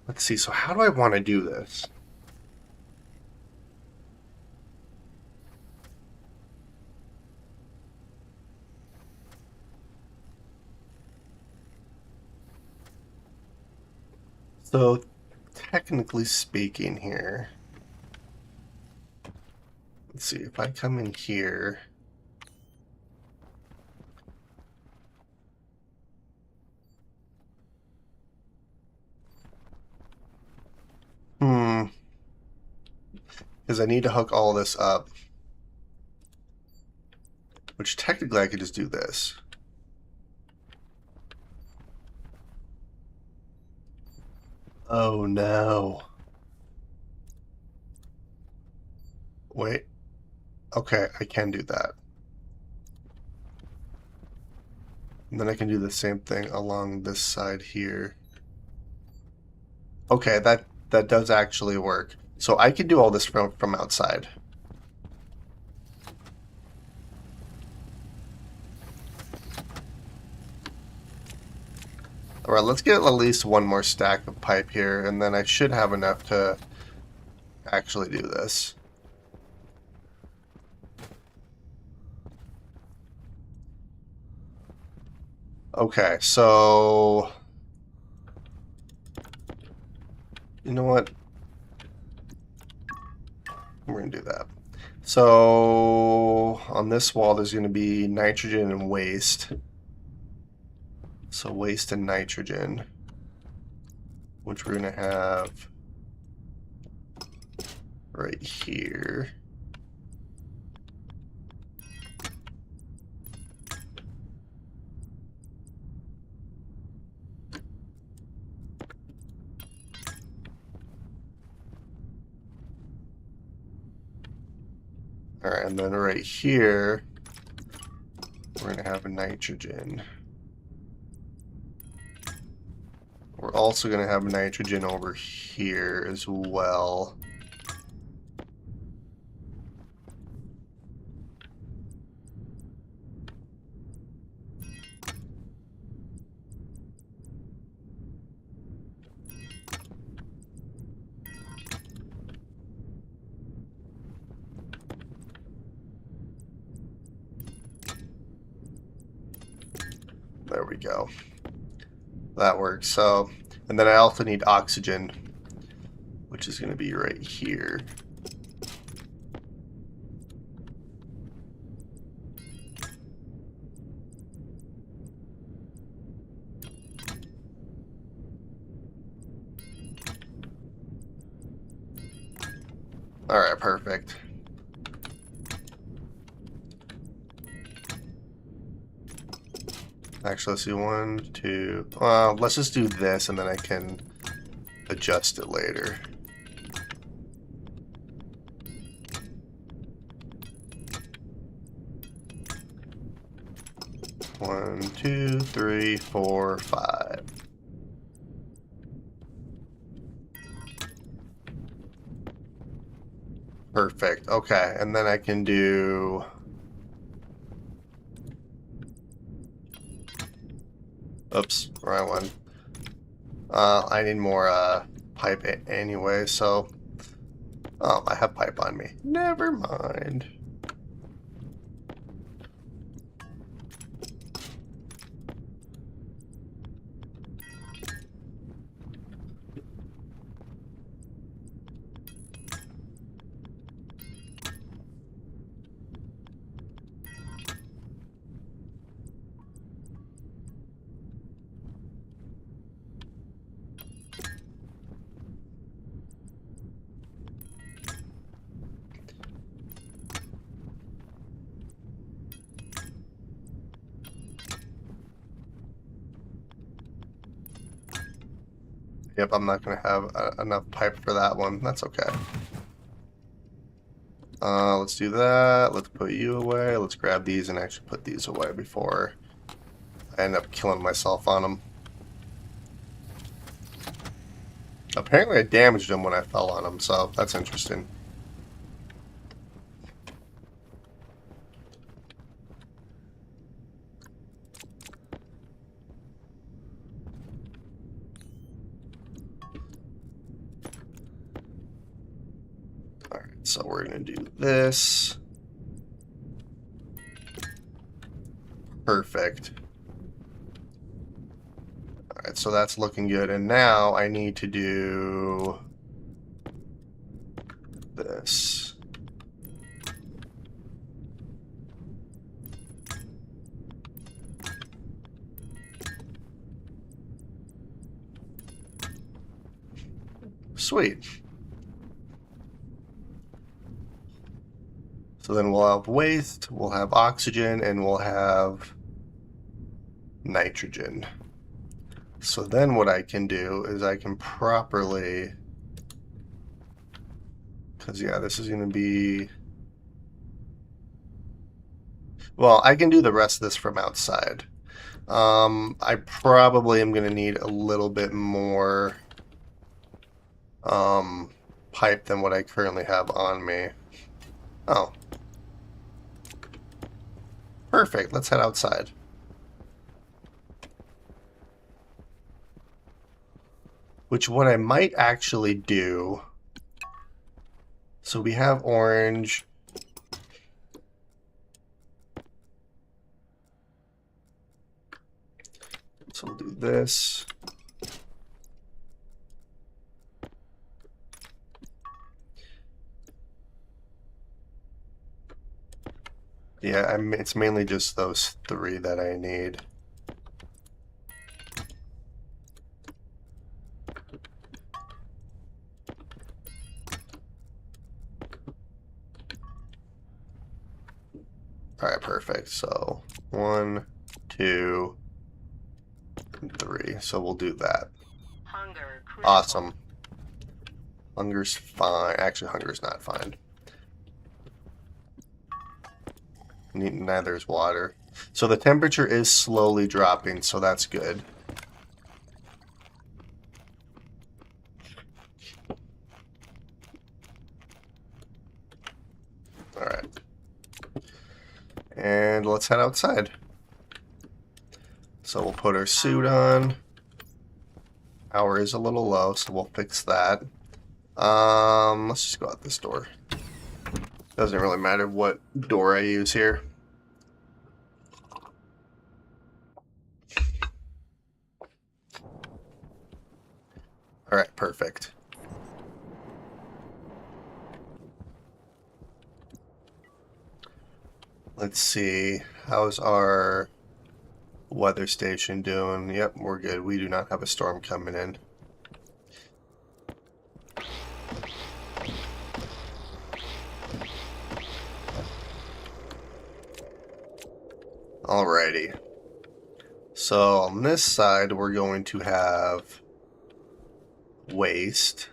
Let's see, so how do I want to do this? So, technically speaking here, let's see, if I come in here, because I need to hook all this up, which technically I could just do this. Oh no. Wait. Okay, I can do that. And then I can do the same thing along this side here. Okay, that does actually work. So I can do all this from outside. Alright, let's get at least one more stack of pipe here, and then I should have enough to actually do this. Okay, so you know what? We're gonna do that. So on this wall there's gonna be nitrogen and waste. So waste and nitrogen, which we're gonna have right here. Alright, and then right here, we're going to have a nitrogen. We're also going to have nitrogen over here as well. There we go. That works. So, and then I also need oxygen, which is going to be right here. Alright, perfect. Actually, let's do 1, 2. Let's just do this, and then I can adjust it later. One, two, three, four, five. Perfect. Okay, and then I can do... Oops, wrong one. I need more pipe anyway, so... Oh, I have pipe on me. Never mind. Yep, I'm not going to have enough pipe for that one. That's okay. Let's do that. Let's put you away. Let's grab these and actually put these away before I end up killing myself on them. Apparently I damaged them when I fell on them, so that's interesting. Alright, so we're going to do this. Perfect. Alright, so that's looking good. And now I need to do this. Sweet. So then we'll have waste, we'll have oxygen, and we'll have nitrogen. So then what I can do is I can properly... Because, yeah, this is going to be... Well, I can do the rest of this from outside. I probably am going to need a little bit more pipe than what I currently have on me. Oh. Perfect. Let's head outside. Which what I might actually do... So we have orange... So we'll do this. Yeah, it's mainly just those three that I need. Alright, perfect. So 1, 2, and 3. So we'll do that. Hunger critical. Awesome. Hunger's fine. Actually, hunger's not fine. Neither is water. So the temperature is slowly dropping, so that's good. Alright. And let's head outside. So we'll put our suit on. Power is a little low, so we'll fix that. Let's just go out this door. Doesn't really matter what door I use here. Alright, perfect. Let's see. How's our weather station doing? Yep, we're good. We do not have a storm coming in. Alrighty. So on this side, we're going to have waste.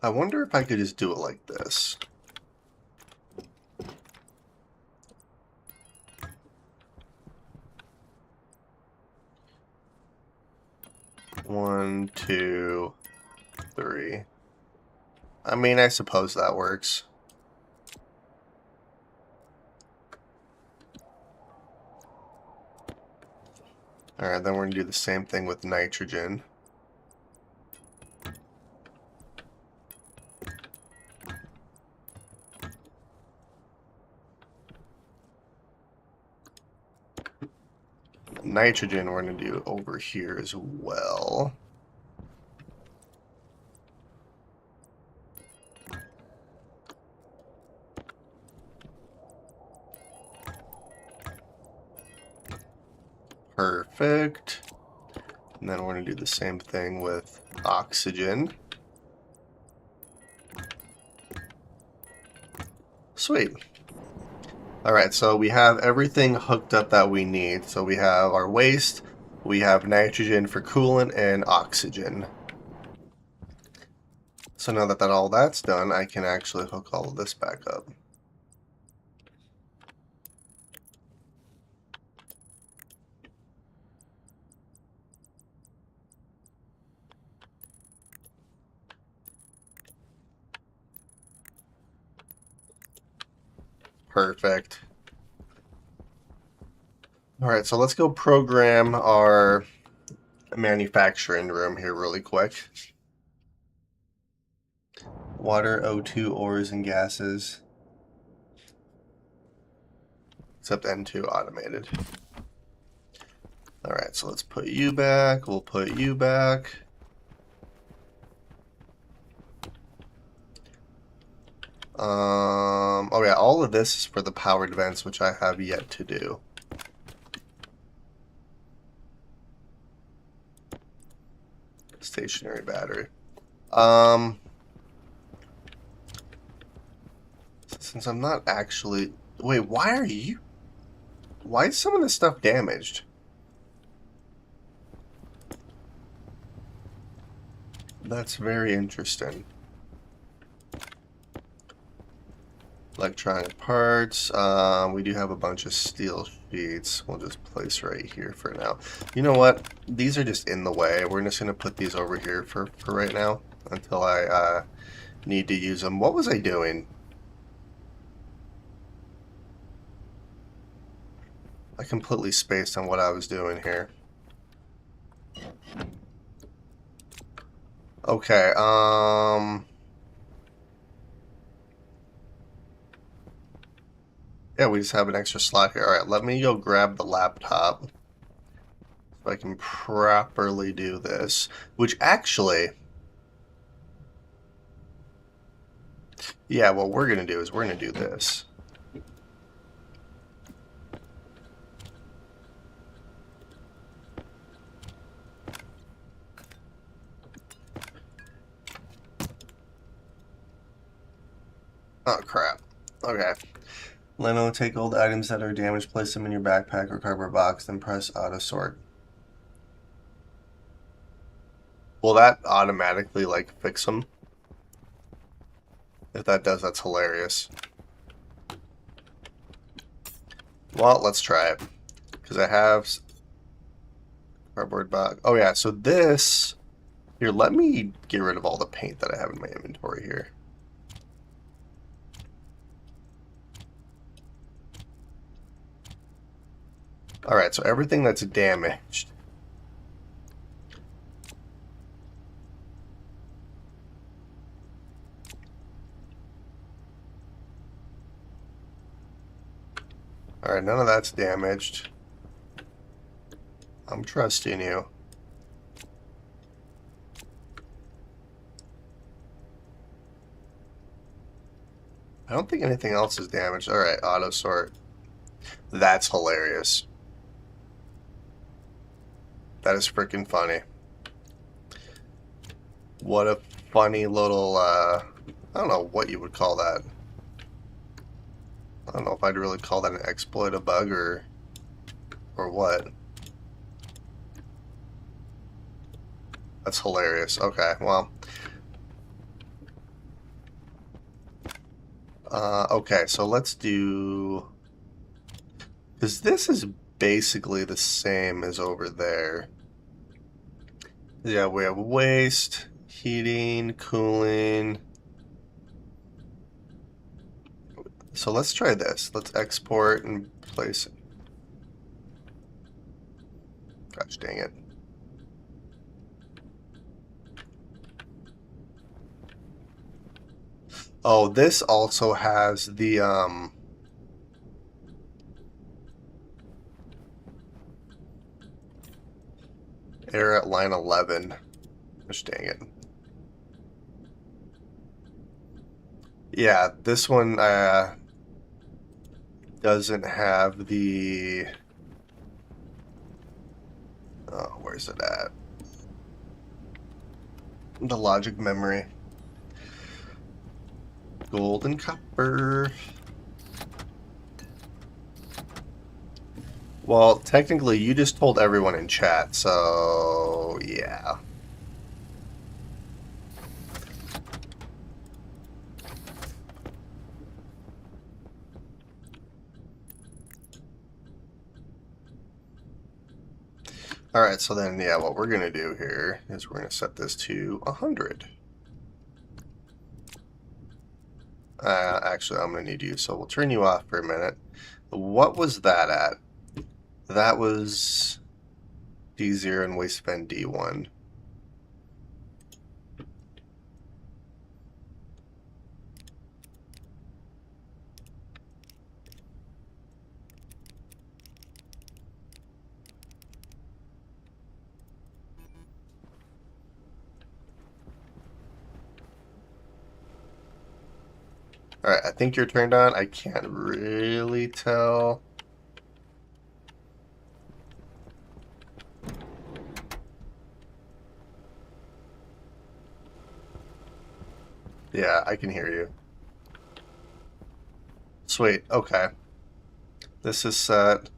I wonder if I could just do it like this. One, two, three. I mean, I suppose that works. Alright, then we're going to do the same thing with nitrogen. Nitrogen we're going to do over here as well. Perfect. And then we're going to do the same thing with oxygen. Sweet. Alright, so we have everything hooked up that we need. So we have our waste, we have nitrogen for coolant, and oxygen. So now that all that's done, I can actually hook all of this back up. Perfect. Alright, so let's go program our manufacturing room here really quick. Water, O2, ores, and gases. Except N2 automated. Alright, so let's put you back. We'll put you back. Oh yeah, all of this is for the powered vents, which I have yet to do. Stationary battery. Since I'm not actually... Wait, why are you... Why is some of this stuff damaged? That's very interesting. Electronic parts. We do have a bunch of steel sheets. We'll just place right here for now. You know what? These are just in the way. We're just going to put these over here for right now until I need to use them. What was I doing? I completely spaced on what I was doing here. Okay, yeah, we just have an extra slot here. Alright, let me go grab the laptop so I can properly do this. Which actually... Yeah, what we're going to do is we're going to do this. Oh, crap. Okay. Leno, take all the items that are damaged, place them in your backpack or cardboard box, then press auto sort. Will that automatically, like, fix them? If that does, that's hilarious. Well, let's try it. Because I have cardboard box. Oh, yeah, so this... Here, let me get rid of all the paint that I have in my inventory here. Alright, so everything that's damaged. Alright, none of that's damaged. I'm trusting you. I don't think anything else is damaged. Alright, auto sort. That's hilarious. That is freaking funny. What a funny little I don't know what you would call that. I don't know if I'd really call that an exploit, a bug, or what. That's hilarious. Okay, well. Okay, so let's do... Because this is basically the same as over there. Yeah, we have waste, heating, cooling. So let's try this. Let's export and place it. Gosh dang it. Oh, this also has the error at line 11. Gosh dang it. Yeah, this one doesn't have the... Oh, where's it at? The logic memory. Gold and copper. Well, technically, you just told everyone in chat, so yeah. Alright, so then, yeah, what we're going to do here is we're going to set this to 100. Actually, I'm going to need you, so we'll turn you off for a minute. What was that at? That was D0 and waste spend D1. Alright, I think you're turned on. I can't really tell. Yeah, I can hear you. Sweet, okay. This is set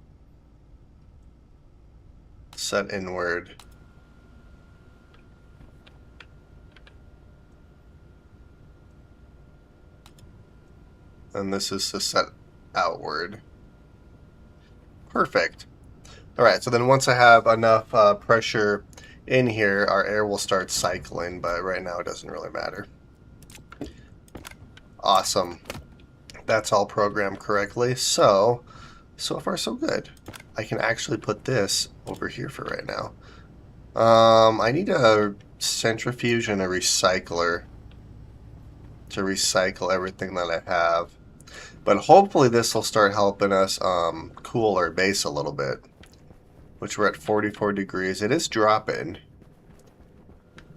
inward. And this is to set outward. Perfect. Alright, so then once I have enough pressure in here, our air will start cycling, but right now it doesn't really matter. Awesome. That's all programmed correctly. So far so good. I can actually put this over here for right now. I need a centrifuge and a recycler to recycle everything that I have. But hopefully this will start helping us cool our base a little bit, which we're at 44 degrees. It is dropping.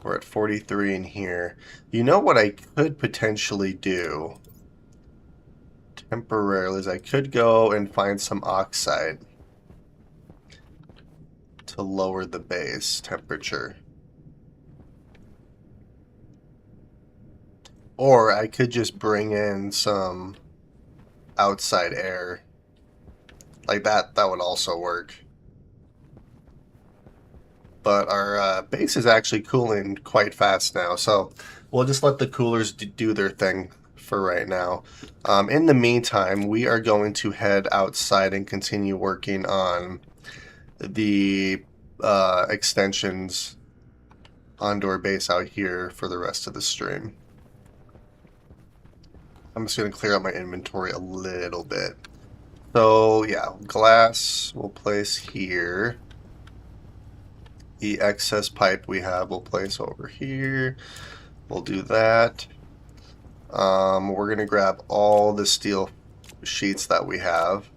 We're at 43 in here. You know what I could potentially do temporarily is I could go and find some oxide to lower the base temperature. Or I could just bring in some outside air. Like that would also work. But our base is actually cooling quite fast now, so we'll just let the coolers do their thing for right now. In the meantime, we are going to head outside and continue working on the extensions onto our base out here for the rest of the stream. I'm just going to clear out my inventory a little bit. So yeah, glass we'll place here. The excess pipe we have we'll place over here. We'll do that. We're going to grab all the steel sheets that we have.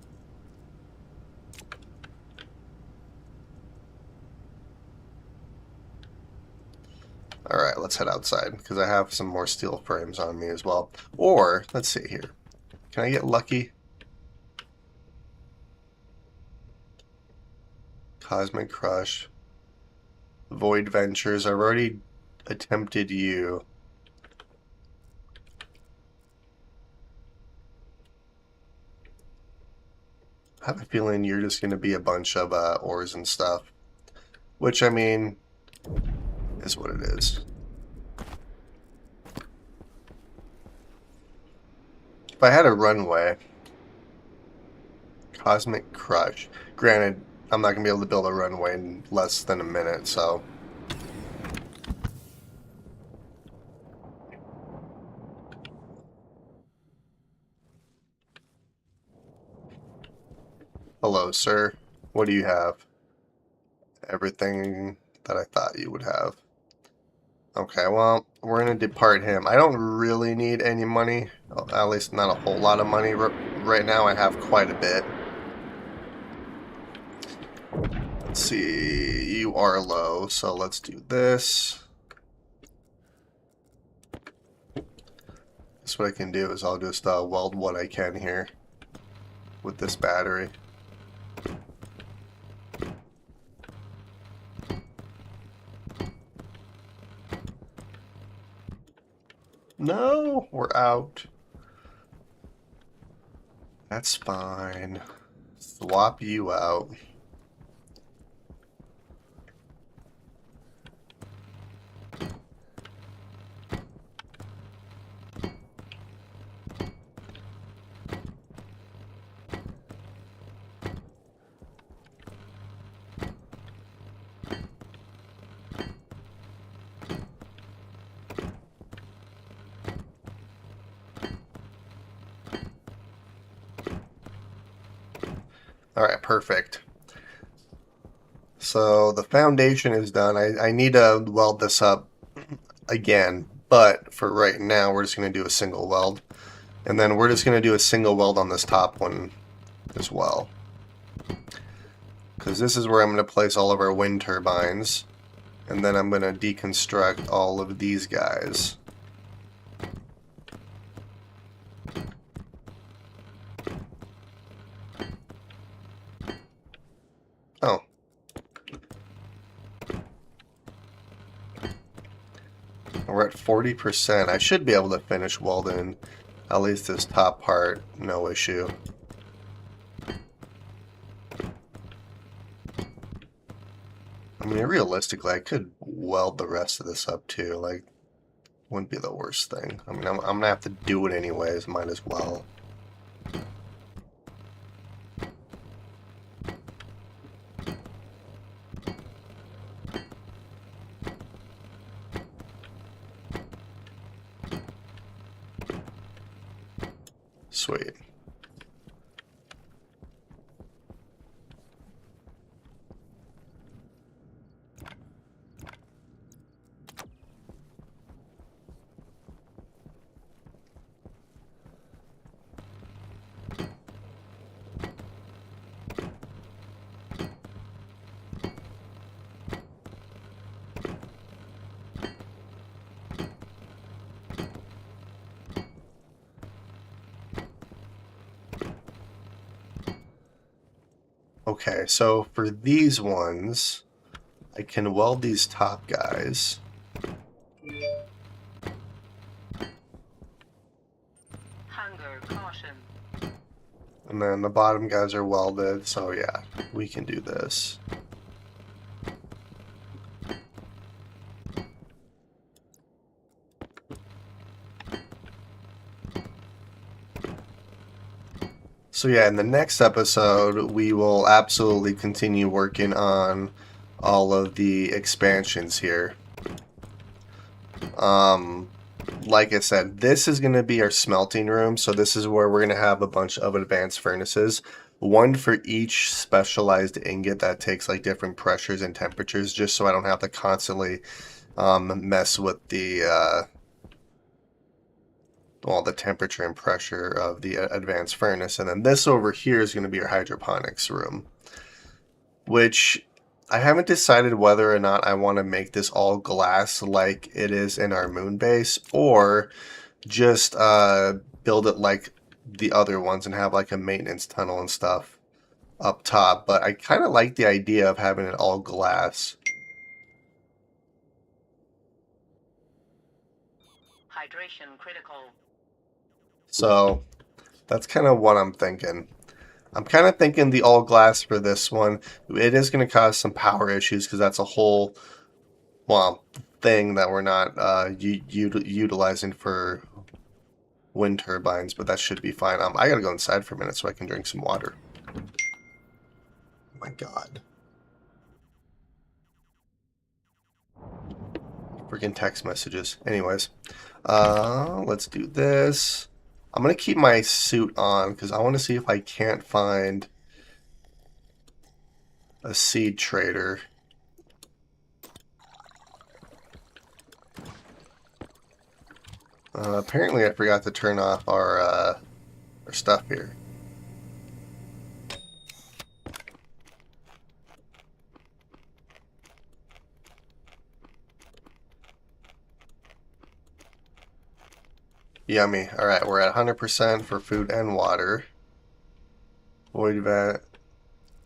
Alright, let's head outside, because I have some more steel frames on me as well. Or, let's see here. Can I get lucky? Cosmic Crush. Void Ventures. I've already attempted you. I have a feeling you're just going to be a bunch of ores and stuff, which, I mean, is what it is. If I had a runway, Cosmic Crush. Granted, I'm not going to be able to build a runway in less than a minute, so. Hello, sir. What do you have? Everything that I thought you would have. Okay, well, we're going to depart him. I don't really need any money, at least not a whole lot of money. Right now I have quite a bit. Let's see, you are low, so let's do this. Guess what I can do is I'll just weld what I can here with this battery. No, we're out. That's fine. Swap you out. Alright, perfect. So the foundation is done. I need to weld this up again, but for right now we're just going to do a single weld. And then we're just going to do a single weld on this top one as well. Because this is where I'm going to place all of our wind turbines. And then I'm going to deconstruct all of these guys. Oh. We're at 40%. I should be able to finish welding at least this top part, no issue. I mean, realistically, I could weld the rest of this up too. Like, wouldn't be the worst thing. I mean, I'm gonna have to do it anyways. Might as well. Sweet. Okay, so for these ones, I can weld these top guys. Hunger caution. And then the bottom guys are welded, so yeah, we can do this. So yeah, in the next episode, we will absolutely continue working on all of the expansions here. Like I said, this is going to be our smelting room, so this is where we're going to have a bunch of advanced furnaces. One for each specialized ingot that takes like different pressures and temperatures, just so I don't have to constantly mess with the well, the temperature and pressure of the advanced furnace. And then this over here is going to be our hydroponics room, which I haven't decided whether or not I want to make this all glass like it is in our moon base, or just build it like the other ones and have like a maintenance tunnel and stuff up top. But I kind of like the idea of having it all glass. Hydration critical. So that's kind of what I'm thinking. I'm kind of thinking the all glass for this one. It is going to cause some power issues because that's a whole, well, thing that we're not utilizing for wind turbines, but that should be fine. I gotta go inside for a minute so I can drink some water. Oh my God. Freaking text messages. Anyways, let's do this. I'm gonna keep my suit on because I want to see if I can't find a seed trader. Apparently, I forgot to turn off our stuff here. Yummy. All right, we're at 100% for food and water. Void vent,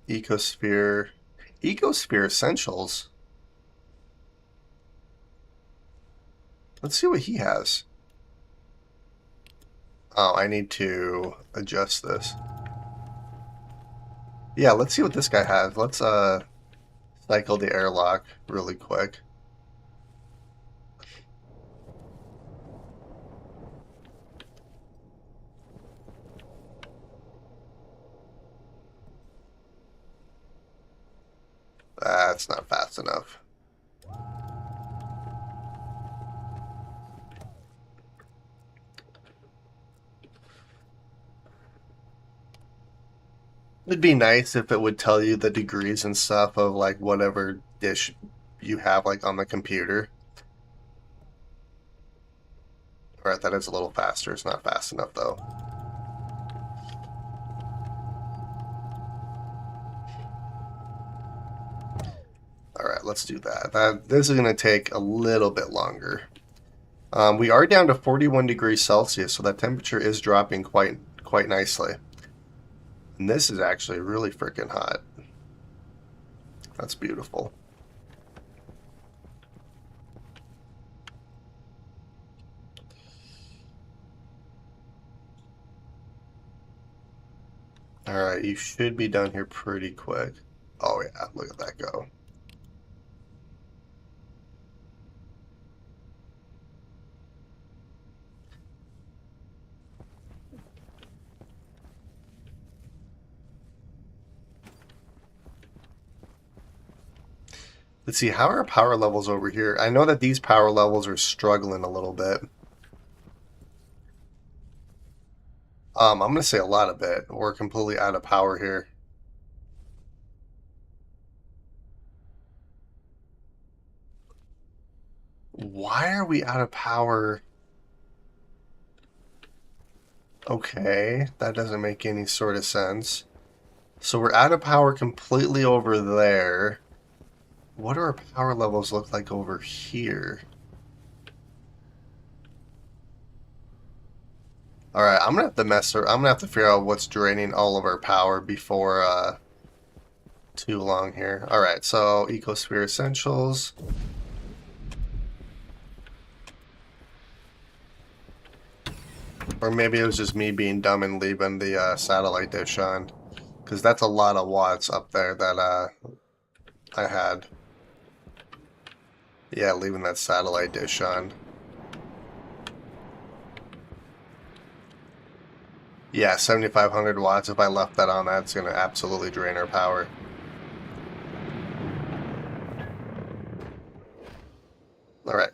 ecosphere, ecosphere essentials. Let's see what he has. Oh, I need to adjust this. Yeah, let's see what this guy has. Let's cycle the airlock really quick. That's not fast enough. It'd be nice if it would tell you the degrees and stuff of like whatever dish you have like on the computer. Alright, that is a little faster. It's not fast enough though. Alright, let's do that. This is going to take a little bit longer. We are down to 41 degrees Celsius, so that temperature is dropping quite nicely. And this is actually really freaking hot. That's beautiful. Alright, you should be done here pretty quick. Oh yeah, look at that go. Let's see, how are our power levels over here? I know that these power levels are struggling a little bit. I'm going to say a lot of bit. We're completely out of power here. Why are we out of power? Okay, that doesn't make any sort of sense. So we're out of power completely over there. What do our power levels look like over here? Alright, I'm gonna have to I'm gonna have to figure out what's draining all of our power before too long here. Alright, so Ecosphere Essentials. Or maybe it was just me being dumb and leaving the satellite dish on. Because that's a lot of watts up there that I had. Yeah, leaving that satellite dish on. Yeah, 7,500 watts. If I left that on, that's going to absolutely drain our power. Alright.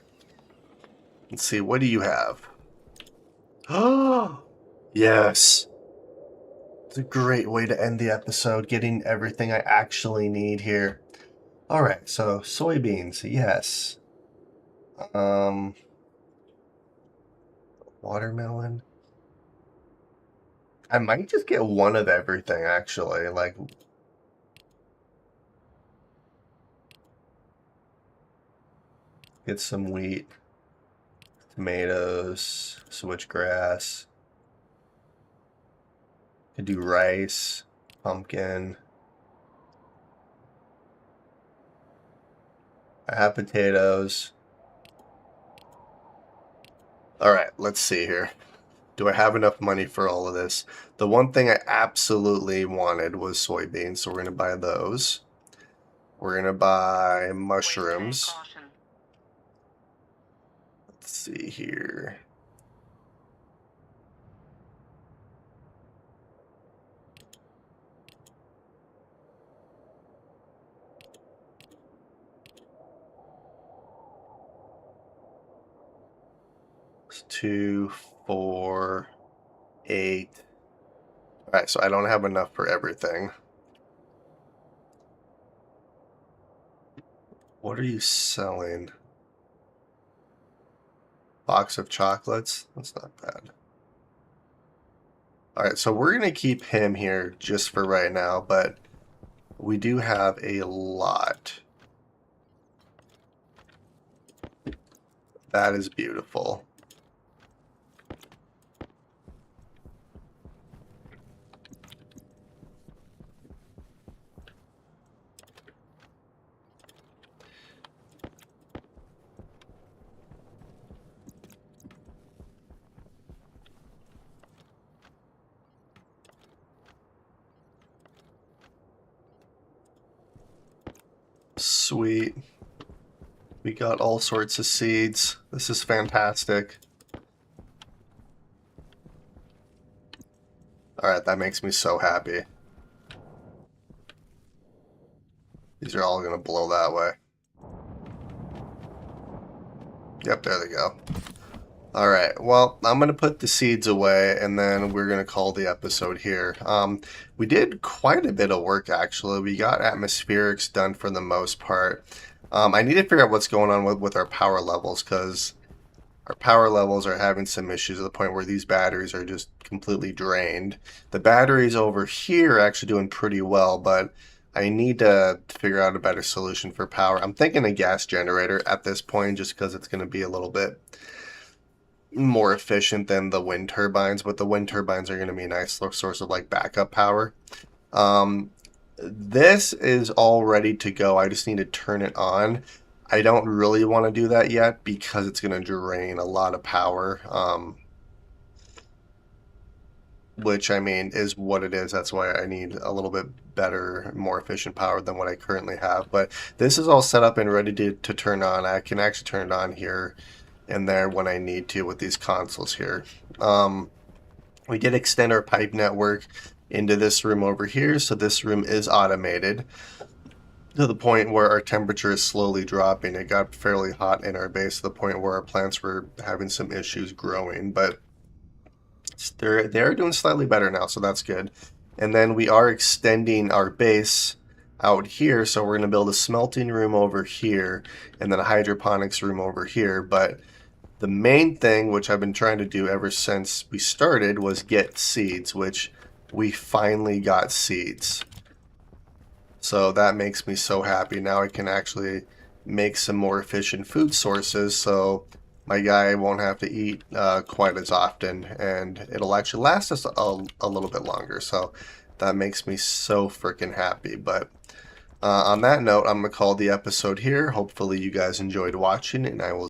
Let's see, what do you have? Oh, yes. It's a great way to end the episode, getting everything I actually need here. Alright, so soybeans, yes. Watermelon. I might just get one of everything, actually. Like, get some wheat, tomatoes, switchgrass. Could do rice, pumpkin. I have potatoes. Alright, let's see here. Do I have enough money for all of this? The one thing I absolutely wanted was soybeans, so we're going to buy those. We're going to buy Wasteland mushrooms. caution. Let's see here. It's 2, 4, 8. All right, so I don't have enough for everything. What are you selling? Box of chocolates? That's not bad. All right, so we're going to keep him here just for right now, but we do have a lot. That is beautiful. Sweet. We got all sorts of seeds. This is fantastic. Alright, that makes me so happy. These are all going to blow that way. Yep, there they go. Alright, well, I'm going to put the seeds away, and then we're going to call the episode here. We did quite a bit of work, actually. We got atmospherics done for the most part. I need to figure out what's going on with our power levels, because our power levels are having some issues to the point where these batteries are just completely drained. The batteries over here are actually doing pretty well, but I need to figure out a better solution for power. I'm thinking a gas generator at this point, just because it's going to be a little bit more efficient than the wind turbines, but the wind turbines are going to be a nice source of like backup power. This is all ready to go. I just need to turn it on. I don't really want to do that yet because it's going to drain a lot of power, which I mean is what it is. That's why I need a little bit better, more efficient power than what I currently have. But this is all set up and ready to turn on. I can actually turn it on here and there when I need to with these consoles here. We did extend our pipe network into this room over here, so this room is automated to the point where our temperature is slowly dropping. It got fairly hot in our base to the point where our plants were having some issues growing, but they're doing slightly better now, so that's good. And then we are extending our base out here, so we're going to build a smelting room over here and then a hydroponics room over here. But the main thing, which I've been trying to do ever since we started, was get seeds, which we finally got seeds. So that makes me so happy. Now I can actually make some more efficient food sources, so my guy won't have to eat quite as often, and it'll actually last us a little bit longer. So that makes me so freaking happy. But on that note, I'm going to call the episode here. Hopefully you guys enjoyed watching, and I will